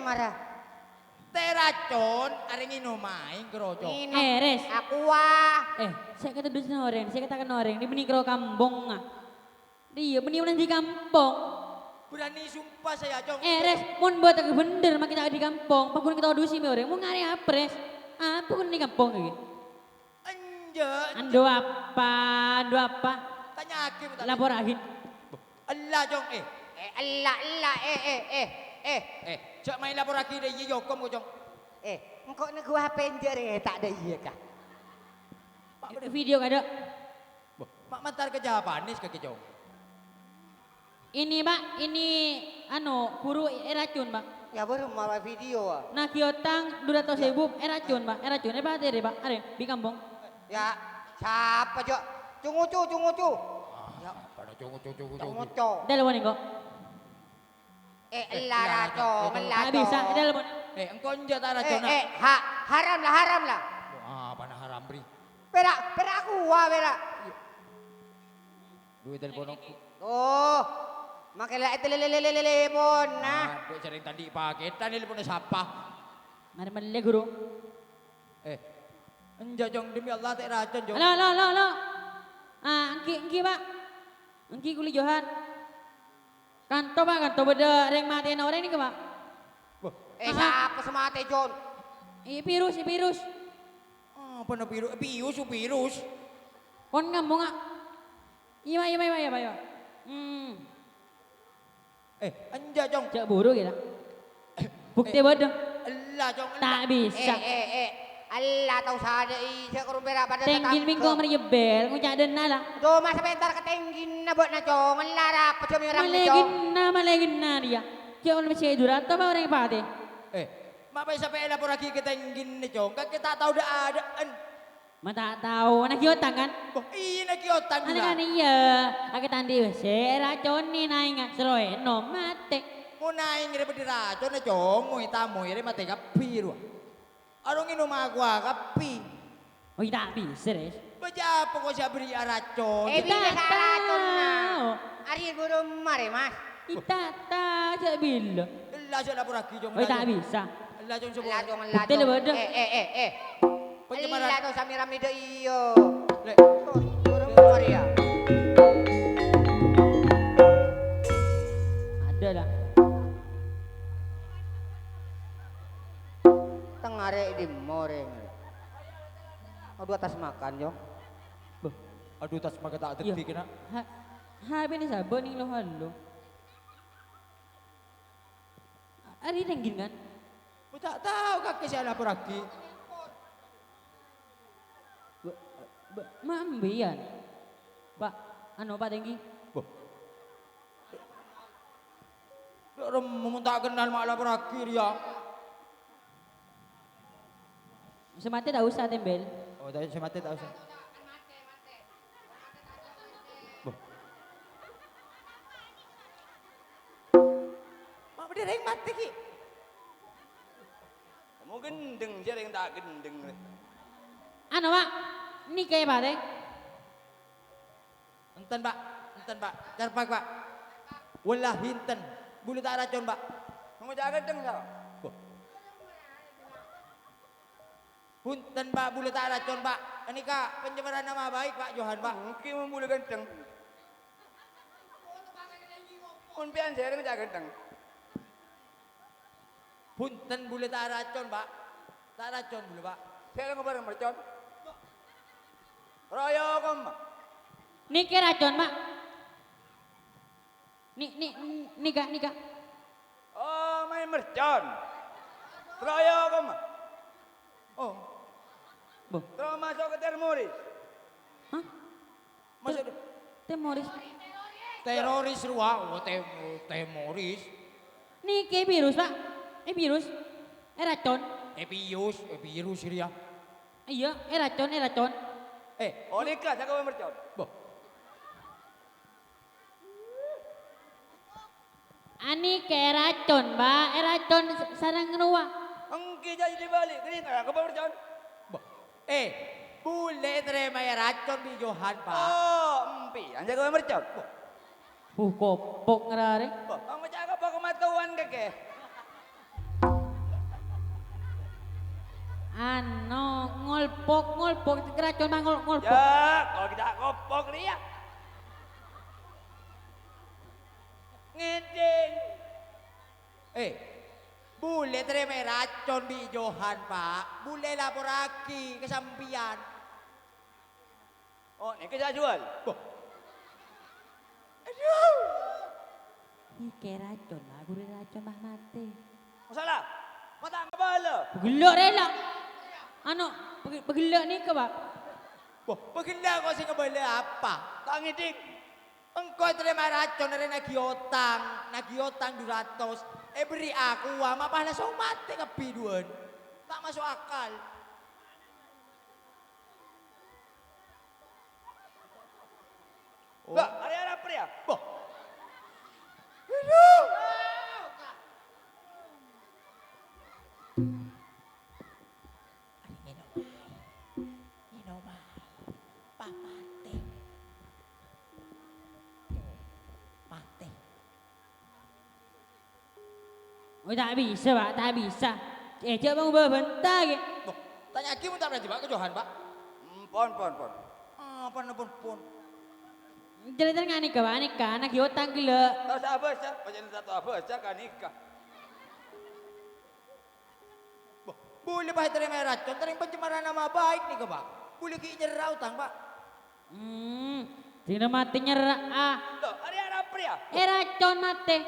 Marah. Teh racun are nginum main keroco. Res. Aqua. Saya kata dusun orang, saya katakan orang, dia benih kero kampung ah. Dia benih di kampung. Berani sumpah saya jong. Res, mun buat aku bener mak kita di kampung, pakun kita dusi me orang, mau ngari apa res? Apa kun di kampung lagi? Enjo. Ando apa? Ando apa? Tanya hakim. Laporahin. Allah jong Allah Cak main lapor lagi deh ye yokom ko jong. engkau nak gua penjer tak ada iya kah? Video kada. Mak mantar ke Japanis kaki jong. Ini pak, ini anu guru racun pak. Ya baru malah video ah. Nah kiotang 200.000 racun pak, racun apa tadi pak? Ada di kampung. Ya siapa jo? Cungu. Ya Pada cungu. cungu. Dalawan kok. Laraco. Bisa, dalawan. Engkau enjo tak racun. Haram lah. Wah, panah haram bri. Pera aku pera. Duit telepon aku. Oh, makilah itu telepon nah. Dek sering tadi paketan telepon siapa? Mari mali guru. Enjo jong demi Allah tak racun jong. Lo. Engki pak. Engki kuli Johan. Kanto beda reng matiin orang ini ke pak. Siapa semate John? Virus. Apa na virus? Kon ngambung ah. Iya. Anja Jong. Cak buruk kita. Bukti bodoh. Allah Jong. Tak bisa. Allah tahu sada isa kurang berapa dah Tenggin minggu merjebel, ngucak dena lah. Do mas sebentar ke tenggin na buat na cong. Allah rapat cong orang ni cong. Malegin na dia. Cak orang masih durat apa orang yang pate? Mapay sampai lapor lagi kita ingin ni Jong. Kan kita tahu dah ada. Mata tahu, anak kiotang kan? Iya nak kiotan Anak juga. kan iya, aku tandi racun ni naingat seroe no mate. Mau naik ngiri berdiri racun na Jong. Mau hitamu ngiri mati kapi ruah. Arong inu magwa kapi. Oh tak bisa res. Baca apa kau siap beri racun. Bila sa racun na. tahu. Ari guru mare mas. Kita tahu cak bila. Allah siap lapor lagi Jong. Oh tak bisa. Allah Jong semua. Allah cong Allah Bukti lah cong. bodoh. Pencemaran. Allah tahu samira mi de iyo. Lek. Guru mare ya. Ada lah. Tengare di moreng. Aduh atas makan yo. Aduh tas maga tak Yo. detik kena. Habis ni sabun ni lo halo. Ari tenggin kan? Aku tak tahu kakek siap lapor lagi. Mambian. Pak, anu Pak Tenggi. Orang mau tak kenal mak lapor lagi dia. Semate tak usah tembel. Oh, tak saya mati tak usah. Mak berdiri yang mati ki. Kamu gendeng, dia yang tak gendeng. Anu Pak, ni kayak Pak Teng. Enten Pak, carpak Pak. Wallah hinten, bulu tak racun Pak. Kamu jaga gendeng tak? Punten Pak, bulu tak racun Pak. Ini Kak, pencemaran nama baik Pak Johan Pak. Mungkin membulu gendeng. Unpian saya yang jaga gendeng. Punten bulu tak racun Pak. Tak racun bulu Pak. Saya yang bareng mercon. Raya kamu. Ni kayak racun Pak. Ni kak. Oh, main mercon. Raya kamu. Oh, Terus masuk ke termoris. Hah? masuk Teroris. teroris ruang. Oh, teroris. Ni kayak virus Pak. Virus. Racun. Virus dia. Iya, racun. Oh, ni kelas aku main mercon. Ani kayak racun Pak. Racun sarang ngeruak. Engki jadi dibalik. Kini tak aku main mercon. Boleh terima ya racun di Johan Pak. Oh, empi. Anja aku main mercon. Kopok ngerare. Kamu jaga apa kematuan kakek? Ano ngolpok racun Pak ngolpok. Ya, kalau kita kopok dia. Ngedeng. Boleh terima ya racun di Johan Pak. Boleh lapor lagi kesampian. Oh, ni kerja jual. Ni kayak racun Pak. Guru racun Pak mati. Masalah. Mata kepala. Pegilak rela. Ano, pegilak ni ke Pak? Bagaimana kau sih kembali apa? Tak ngidik. Engkau terima racun dari nagi otang 200. Beri aku ama pahala so mati kepiduan. Tak masuk akal. Bah, hari apa ya? Oh tak bisa Pak, tak bisa. Cek bang bentar ke. Tanya Kim tak berarti Pak ke Johan Pak. Pon. Apa pun. Cerita ngani ke Pak, nikah anak yotang gila. Tak sabar sah. Macam tak tahu apa sah kan nikah. Boleh Pak terima racun, terima pencemaran nama baik nih ke Pak. Boleh ki nyerah utang Pak. Tidak mati nyerah. Loh, hari apa ya? Racun mati.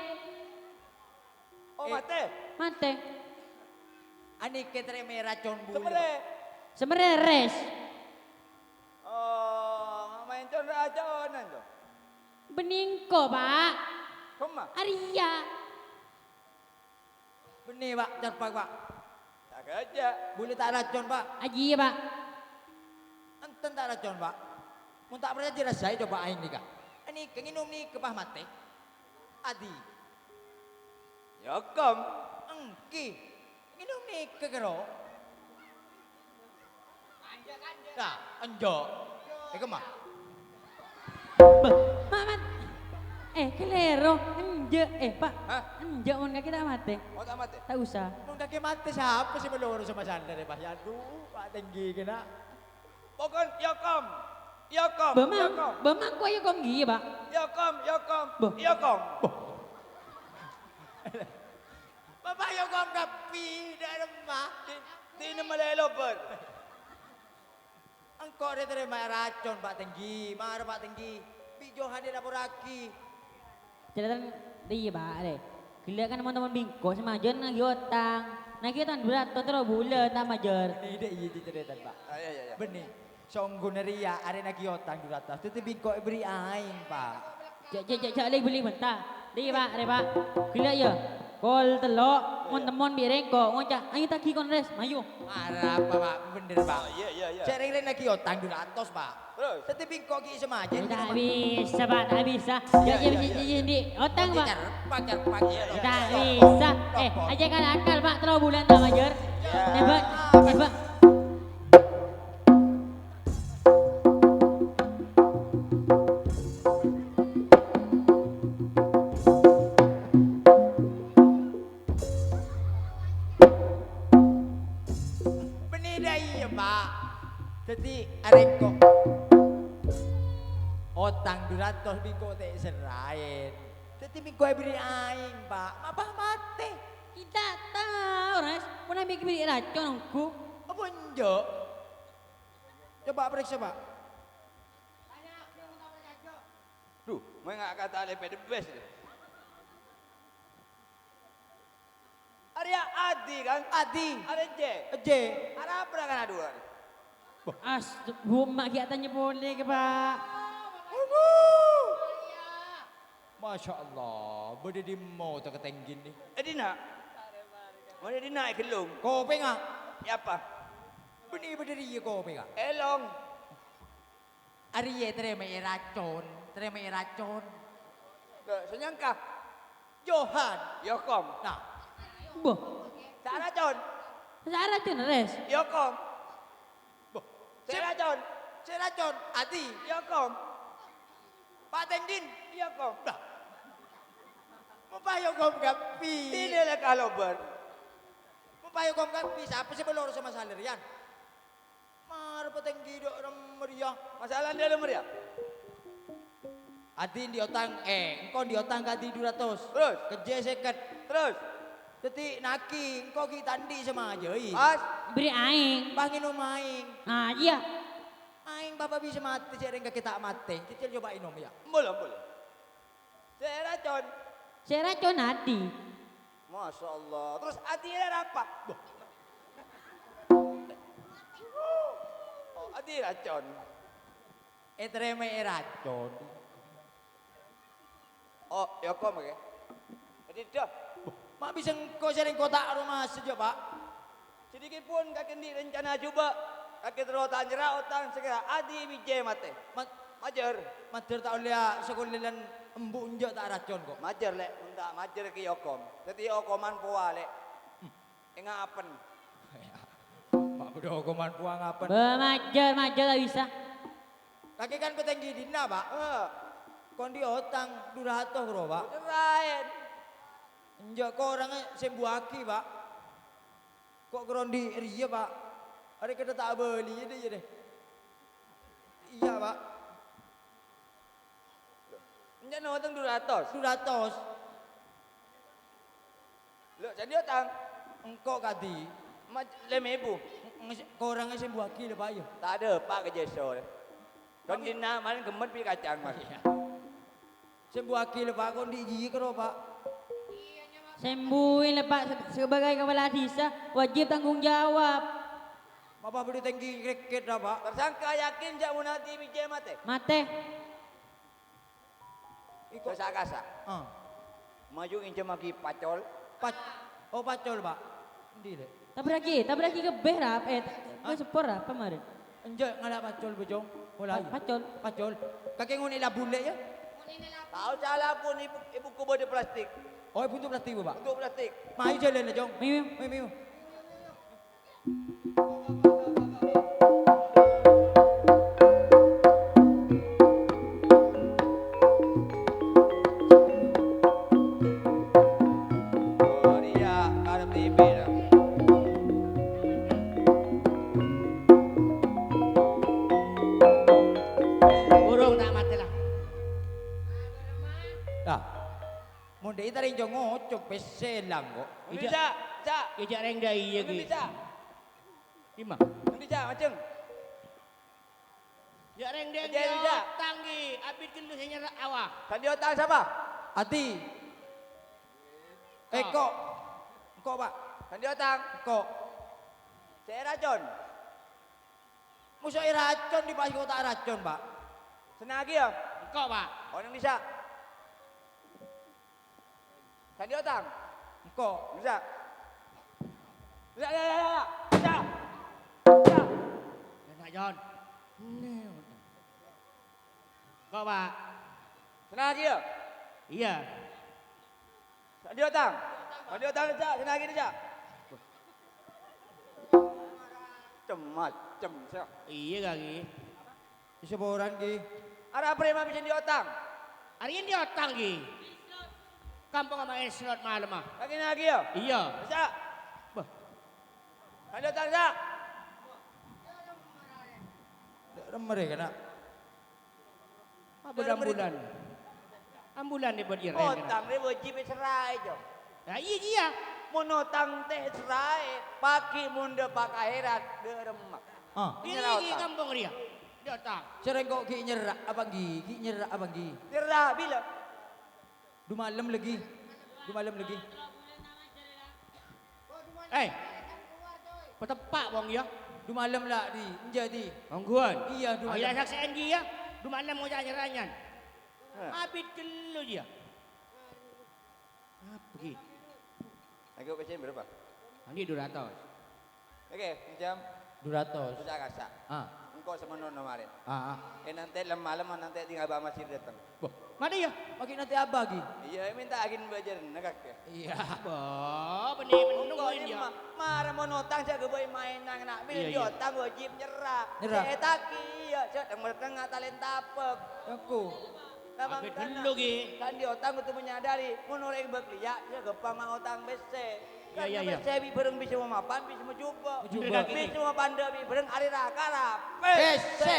Oh mate. Mate. Ani ketreme racun bulu. Semere. Sebenarnya res. Oh, main con rajonan tuh. Beningko, Pak. Koma. Arya. Benih pak, cerpak pak. Tak aja. Boleh tak racun pak? Aji ya, Pak. Enten tak racun pak. Mun tak percaya dirasai coba aing nih kak. Ini kenginum nih kepah mate. Adi. Ya kom. Engki. Nginum nih kekero. Nah, anjo. Kemah. Mamat. Kelero. Anje. Pak. Hah? Anje mun kaki tak mate. Oh tak mate. Tak usah. Mun kaki mati siapa sih meloro sama sandar ya pak? Aduh, pak tinggi kena. Pokon ya kom. Ya kom. Ya Bemang. kom. Bemang kok ya kom gigi, Pak. Ya kom. Ya kom. Boh. Ya kom. Bapak yo kom kapi dah remah. Di ini melelo ber. Engkau dia terima racun pak tinggi. Marah pak tinggi. Bijohan dia dapur lagi. Cerita dia, Pak. Deh. Gila kan teman-teman bingko sama aja nagi otang. Nagi otang berat tuh terus bulan tambah jer. Ini dia iya cerita pak. Ya ya ya. Benih. Songguneria ada nagi otang di atas. Tetapi kau beri aing pak. Cak lagi beli bentar. Dia, Pak. Deh, Pak. Gila ya. Kol telok, mon temon bireng kok ngocak. Ayo taki konres, mayu. Marah apa pak? Bener pak. Oh iya iya iya. Sering nagi otang di atas pak. Terus. Tetapi kau ki sama aja. Tak bisa, Pak. Tak bisa. Jadi di otang, Pak. Cerpak. Tak bisa. Aja kan akal, Pak. Terlalu bulan tambah jer. Hebat. Hebat. Benih dah iya pak. Jadi arek kok otang 200 bingko teh serain. Jadi bingko beri aing pak. Apa mati? Kita tahu, Res. Pun ambil kebiri racun, aku. Apa enjo? Coba periksa pak. Duh, main nggak kata LP the best. Arya Adi kan? Adi. Ada J. J. Ada apa kan ada dua? As, bumak kiatannya boleh ke, Pak. Masya Allah. Berde di mau tak ketenggin nih. Dina. Mana Dina kelung? Kopi ngah? Ya apa? Benih berdiri ya kopi ngah? Elong. Ari ye terima racun. Terima racun. Senyangka. Johan. Yokom. Nah. Boh, Cara John. saya racun, Res. Yokom. Cara John. Si racun. Adi. Yokom. Pak Tenggin. Yokom. Dah. Mupayo kom kapi. Tidak lah kalau ber. Mupayo kom kapi. Siapa sih belor sama salarian? Mar petenggi dok meriah. Masalah dia ada meriah. Adi di otang engkau di otang kadi 200. Terus. Keje seket. Terus. Teti naki engkau kita tandi sama aja. Mas. Beri aing. Bangin maing. Nah, iya. Aing bapak bisa mati sering kita mati. Cicil coba inom ya. Boleh boleh. Saya racun. Saya racun Adi. Masya Allah. Terus Adi ada apa? Oh, Adi racun. Terima racun. Oh, Yokom oke. Jadi dah. Mak bisa engkau sering kotak rumah saja pak. Sedikit pun kakek di rencana coba. Kakek terotan jerah otang segera. Adi bijay mate. Majer. Mater tak oleh sekolilan embu unjuk tak racun kok. Majer lek. Untuk majer ke Yokom. Jadi Yokoman poa lek. Ingat apen. Pak udah hukuman puang apa? Majar tak bisa. Kaki kan petenggi dina pak. Kondi otang 200 bro pak. Kerain. Enjak kok orangnya sembuaki pak. Kok kerondi ria pak. Ada kita tak beli ya deh. Iya pak. Enggak otang 200. 200. Lo jadi otang. Engkau kadi. Lemebu. Kok orangnya sembuaki lah pak ya. Tak ada pak ke Jeso. Kan dina malam gemet pi kacang mas. Sembuaki lah pak. Kondi gigi kero pak. Sembuhin lah Pak sebagai kepala desa wajib tanggung jawab. Bapak beri tinggi kriket dah Pak. Tersangka yakin jak nanti Vijay mate. Mate. Kasa-kasa. Maju injem lagi pacol. Pacol Pak. Endi dek? Tabraki ke berap ke sepor apa kemarin? Enjak ngadak pacol bejong. Mulai. Pacol. Kakek nguni lah bule ya? Tahu salah pun ibu kubur di plastik. Oh, untuk plastik Pak. Untuk plastik. Mai jalan lah jong. Miu. Oh dia ada TV dah. Burung tak mati lah. Dah. Mun dei taring jong ngocok peselang kok. Bisa. Ijak reng dai ya ki. Bisa. Lima. Bisa macam. Ya reng deng Ijak, dia ijak. tanggi. Abid kelu saya nyerak awak. Tadi otak siapa? Ati. Kok Pak. Tadi otak. Kok. Saya racun. Musuh racun di pas kota racun Pak. Senang lagi ya? Kok pak? Orang bisa. Tadi otak. Kok. Bisa. Bisa. Enak John. Kok pak? Senang lagi ya? Iya. Tadi otak. Tadi otak aja. Senang lagi aja. Macam siap. Iya kaki. Iseboran ki. Ada prema bisa di otak. Hari ini dia otang ki. Kampung sama slot malam ah. Lagi ya? Iya. Bisa. Bah. Tadi otak bisa. Mereka nak. Apa ambulan? Ambulan dia buat dia. Otang dia wajib serai jo. Ya iya. Monotang teh serai. Paki munda pak akhirat deremak. Ini kampung dia. Dia otang. Sering kok ki nyerak abang gi. Cerah bila? Du malam lagi. Petepak bang ya. Du malam lah di. Jadi. Gangguan. Iya, du Ayah malam. saksian dia. Du mana mau jalan-jalan. Abid kelu dia. Apa ki? Lagi pesen berapa? Ini 200. Oke, jam. 200. Sudah kasak. Engkau semenon kemarin. Nanti malam nanti tinggal Abah Masir datang. Mana ya? Makin nanti abah gi. Iya, minta agin belajar negak ya. Iya. Benih Engkau menungguin ini dia. marah monotang saya keboy main nang nak. Bila Iya, dia iya. otang wajib nyerah. Nyerah. Saya taki ya, saya tengah talenta apa. Aku. Abid kelu ki. Kan di otang itu menyadari menurut yang berkeliak ya gepang mang otang bese. Kan Iya, iya. bese bi bereng bisa memapan bisa mencoba. Mencoba. Bisa memandai bi bereng hari rakara. Bese.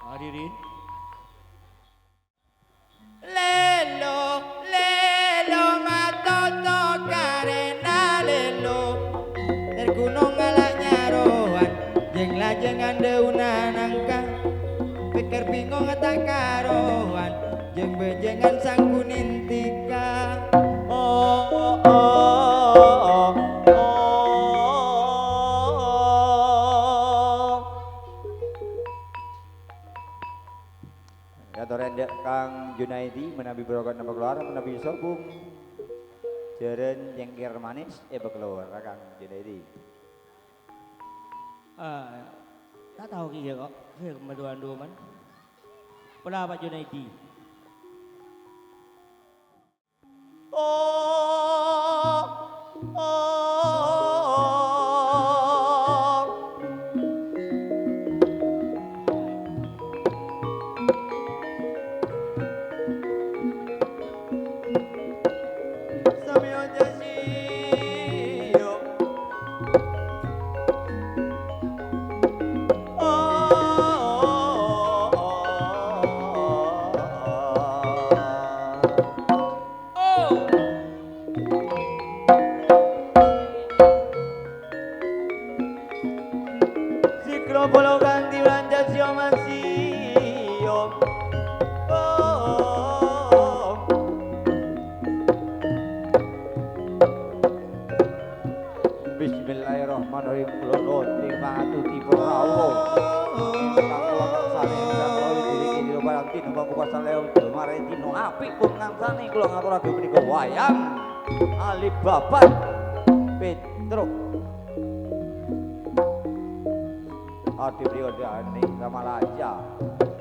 Hadirin. Lelo matoto karena lelo dari gunung alaknya rohan jeng lajengan deunan angka pikir bingung tak karohan jeng bejengan sang kunintika Ya torendek Kang Junaidi menabi berokat nama keluar menabi sobung jeren jengkir manis keluar Kang Junaidi. Tak tahu ki kok. Saya kemaduan dua man. Pernah Pak Junaidi. Samyo jasiyo. Sikro polo ganti lanjut sio masio. Bismillahirrahmanirrahim. Kula nuwun pangatuti prawo. Ingkang kula kersane ingkang kula diriki dina barang dina pambuka saleo mare dina apik pun ngangsane kula ngaturaken menika wayang Alibabat Petruk. Adi priyodane Ramalaja.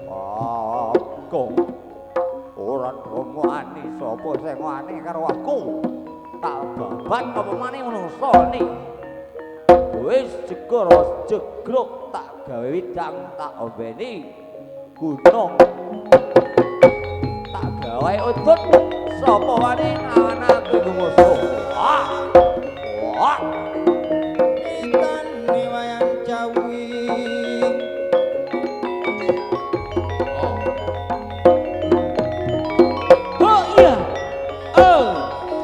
Aku ora ngomongani sapa sing wani karo aku. Tak babat apa maneh manusane. Wis jegara jegrok tak gawe widang tak ombeni. Gunung tak gawe utut sapa wani ngawanake musuh. Wah. Wah. Ikan di wayang Jawi. Oh iya. Oh.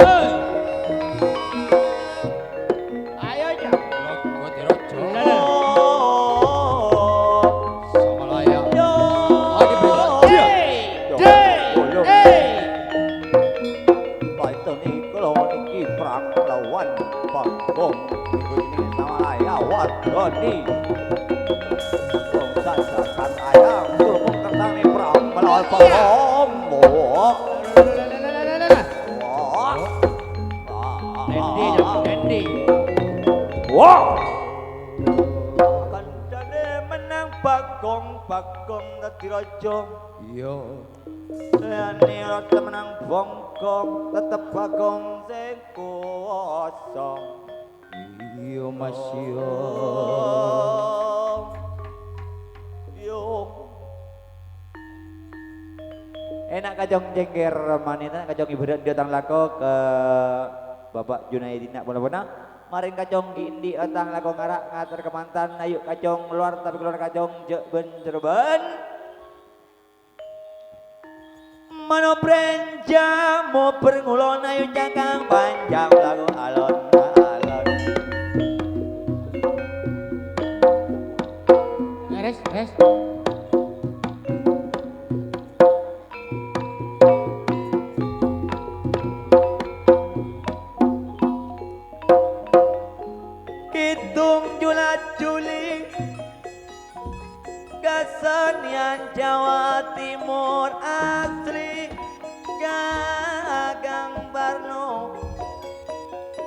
Oh. Ayo aja. Rodi wong sasakan ayam kulung kertane perang melawan Palomo. Endi jam endi. Wah. Kancane menang Bagong dadi raja. Iya. Liyane rada menang Bongkong tetep Bagong sing kuwasa. Iya Mas yo. Enak kajong jengger manita kajong ibadah datang lako ke Bapak Junaidi nak bola-bola. Maring kajong gindi datang lako ngarak ngatur kemantan ayo kajong keluar tapi keluar kajong jeben cerben. Mano prenja mau perngulon ayo cakang panjang lagu alon. Res. Hitung julat juli kesenian Jawa Timur asli Gagang Barno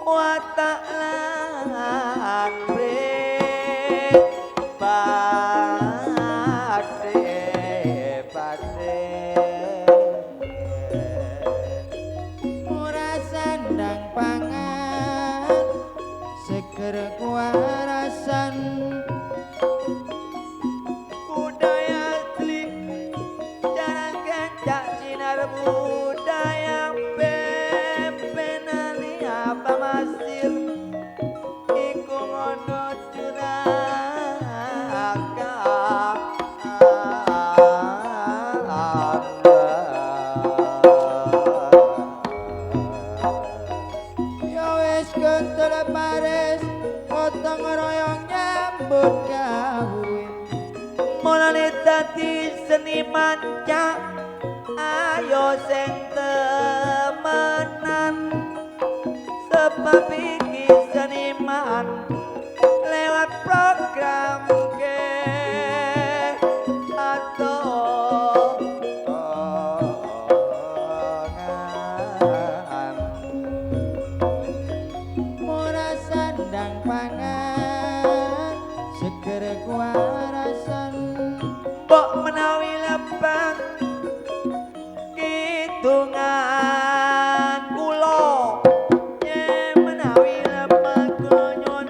watak lan Murah sandang pangan seger kuarasan budaya asli jangan kencak sinar budaya pepenani apa masir iku ngono ya wis kentul pares potong royong nyambut gawe mulane dadi seniman cak ayo sing temenan sebab iki seniman lewat program ke atau murah sandang pangan seger kuarasan mbok menawi lepas kidungan kula yen menawi lepas kula nyuwun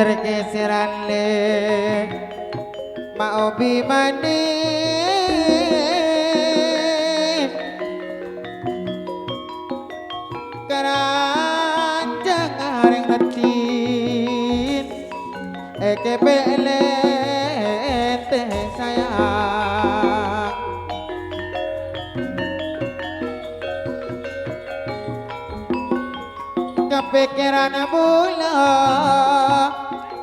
geser-geseran le maobi manis keranjang areng retin ekepelete sayang kepikiran bula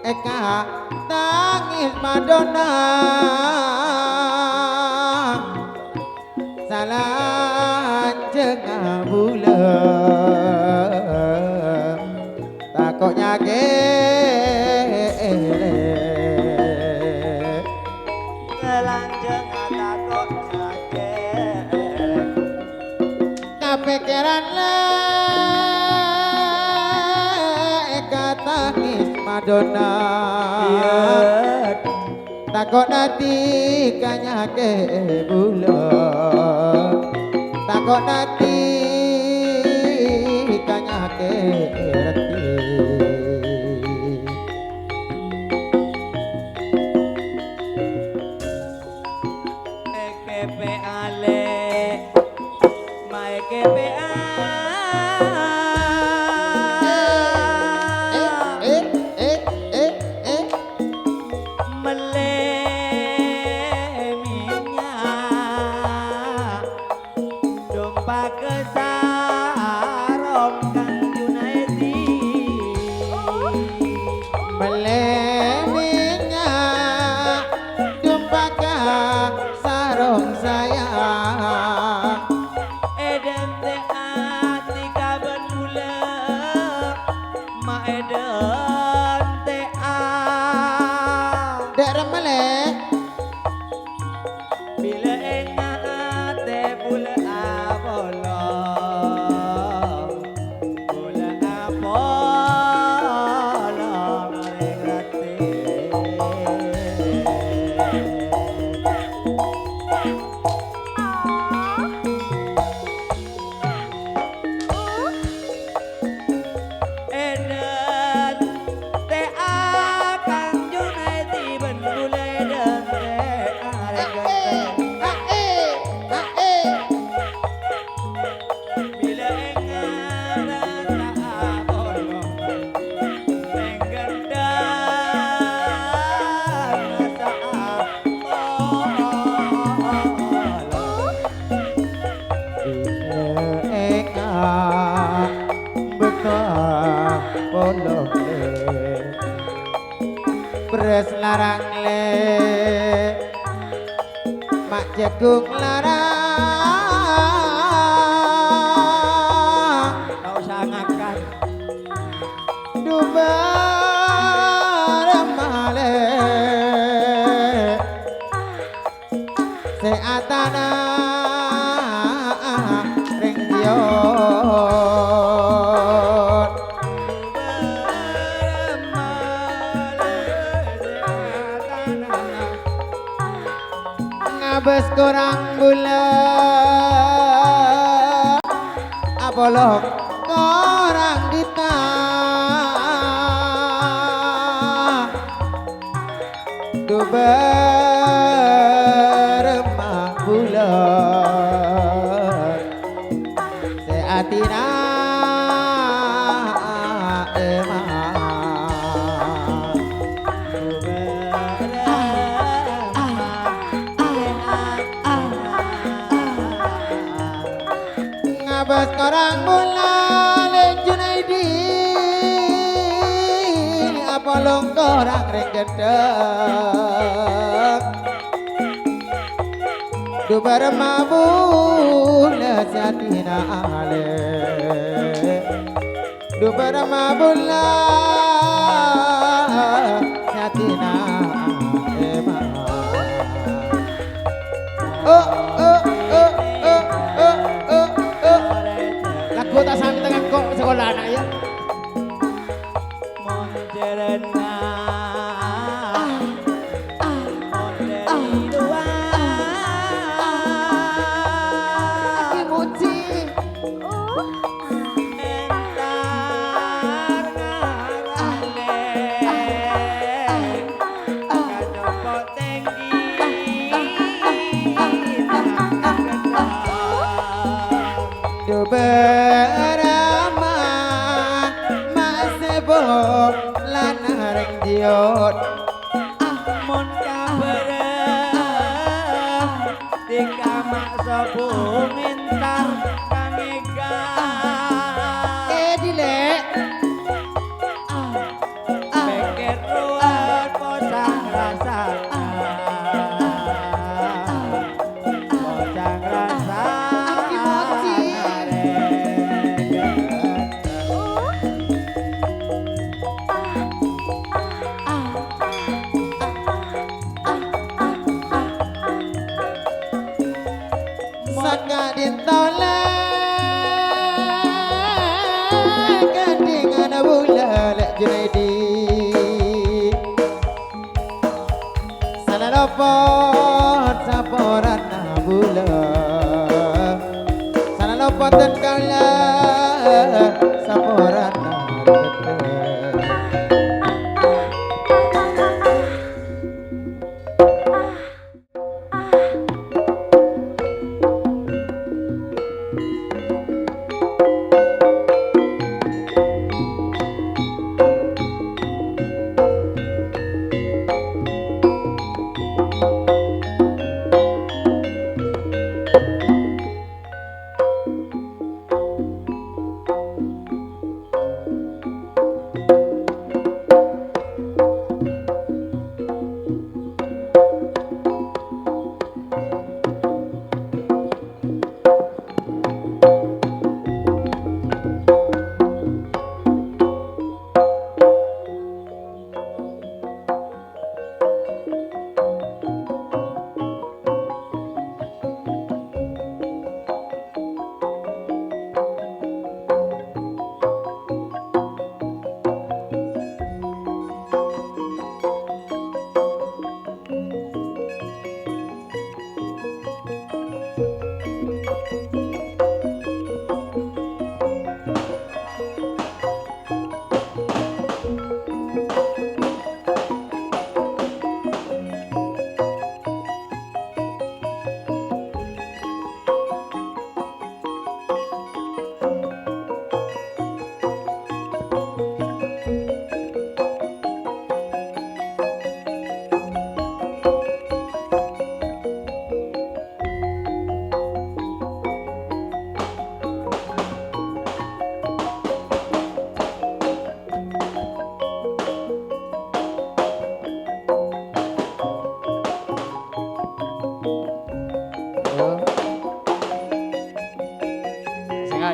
eka tangis Madonna salanjeng bula takoknya gele Selanjeng takoknya gele kepikiran tangis Madonna takut nanti kanyake bulan takut nanti kanyake reti EKP ale ma EKP meleminya jumpa ka sarong saya Eden te ati kaban mula ma eden te a dek remele bila enga te bula apolo bula apolo merengate Eden te akan junai tiben bula eden te arengate bila enga ta apolo menggendang ta apolo eka betah poloh le beres larang le mak jagung larang tak usah ngangkat dubar male seatana ring dion ngabes kurang gula apolok kurang dita duber mah bulan seatina ngabas korang bulan Junaidi apolong korang ring gedek dubar mabula satina ale dubar mabula satina ema lagu tak sami tengah kok sekolah anak ya Monjerena hidup beramah masih bohong lan ring diot Mun kabareng Dika maksa mintar kangika dilek Pikir ruwet posang rasa Posang rasa Saka ditolak Kedingan bula lek Junaidi Sana lopot saporan bula Sana lopot dan kaula saporan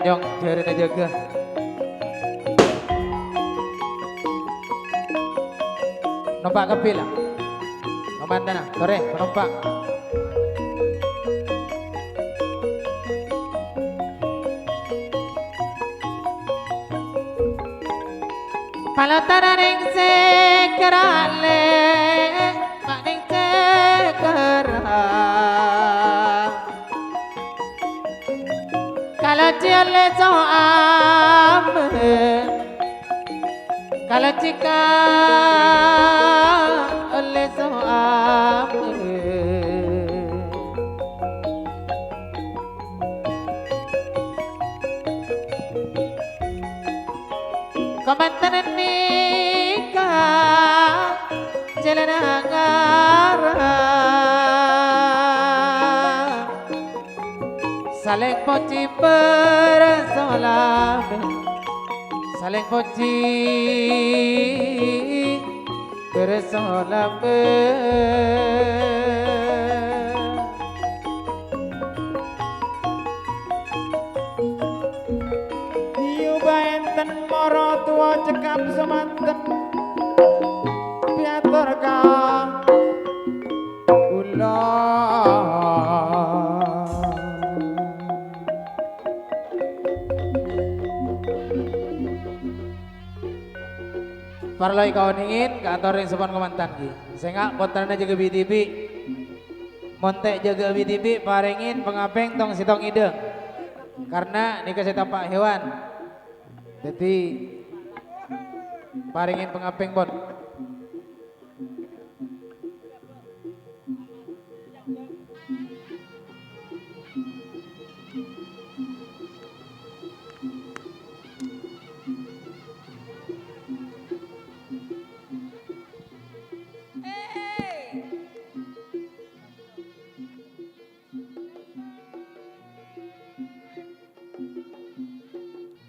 Jong, jarin aja ke. Numpak kepil lah. Komandan, sore, penumpang. Palatan ring sekerale, maning sekerang. Kalau ciale soam, kalau cika oleh soam. Komandan nikah jalan ngarang saling poci bersolam saling poci bersolam enten moro tua cekap semanten piatur ka kula Parloi kawan ingin kantor yang sepon komandan ki sehingga kontranya jaga BTV montek jaga BTV paringin pengapeng tong sitong ide karena nikah saya tampak hewan jadi paringin pengaping bon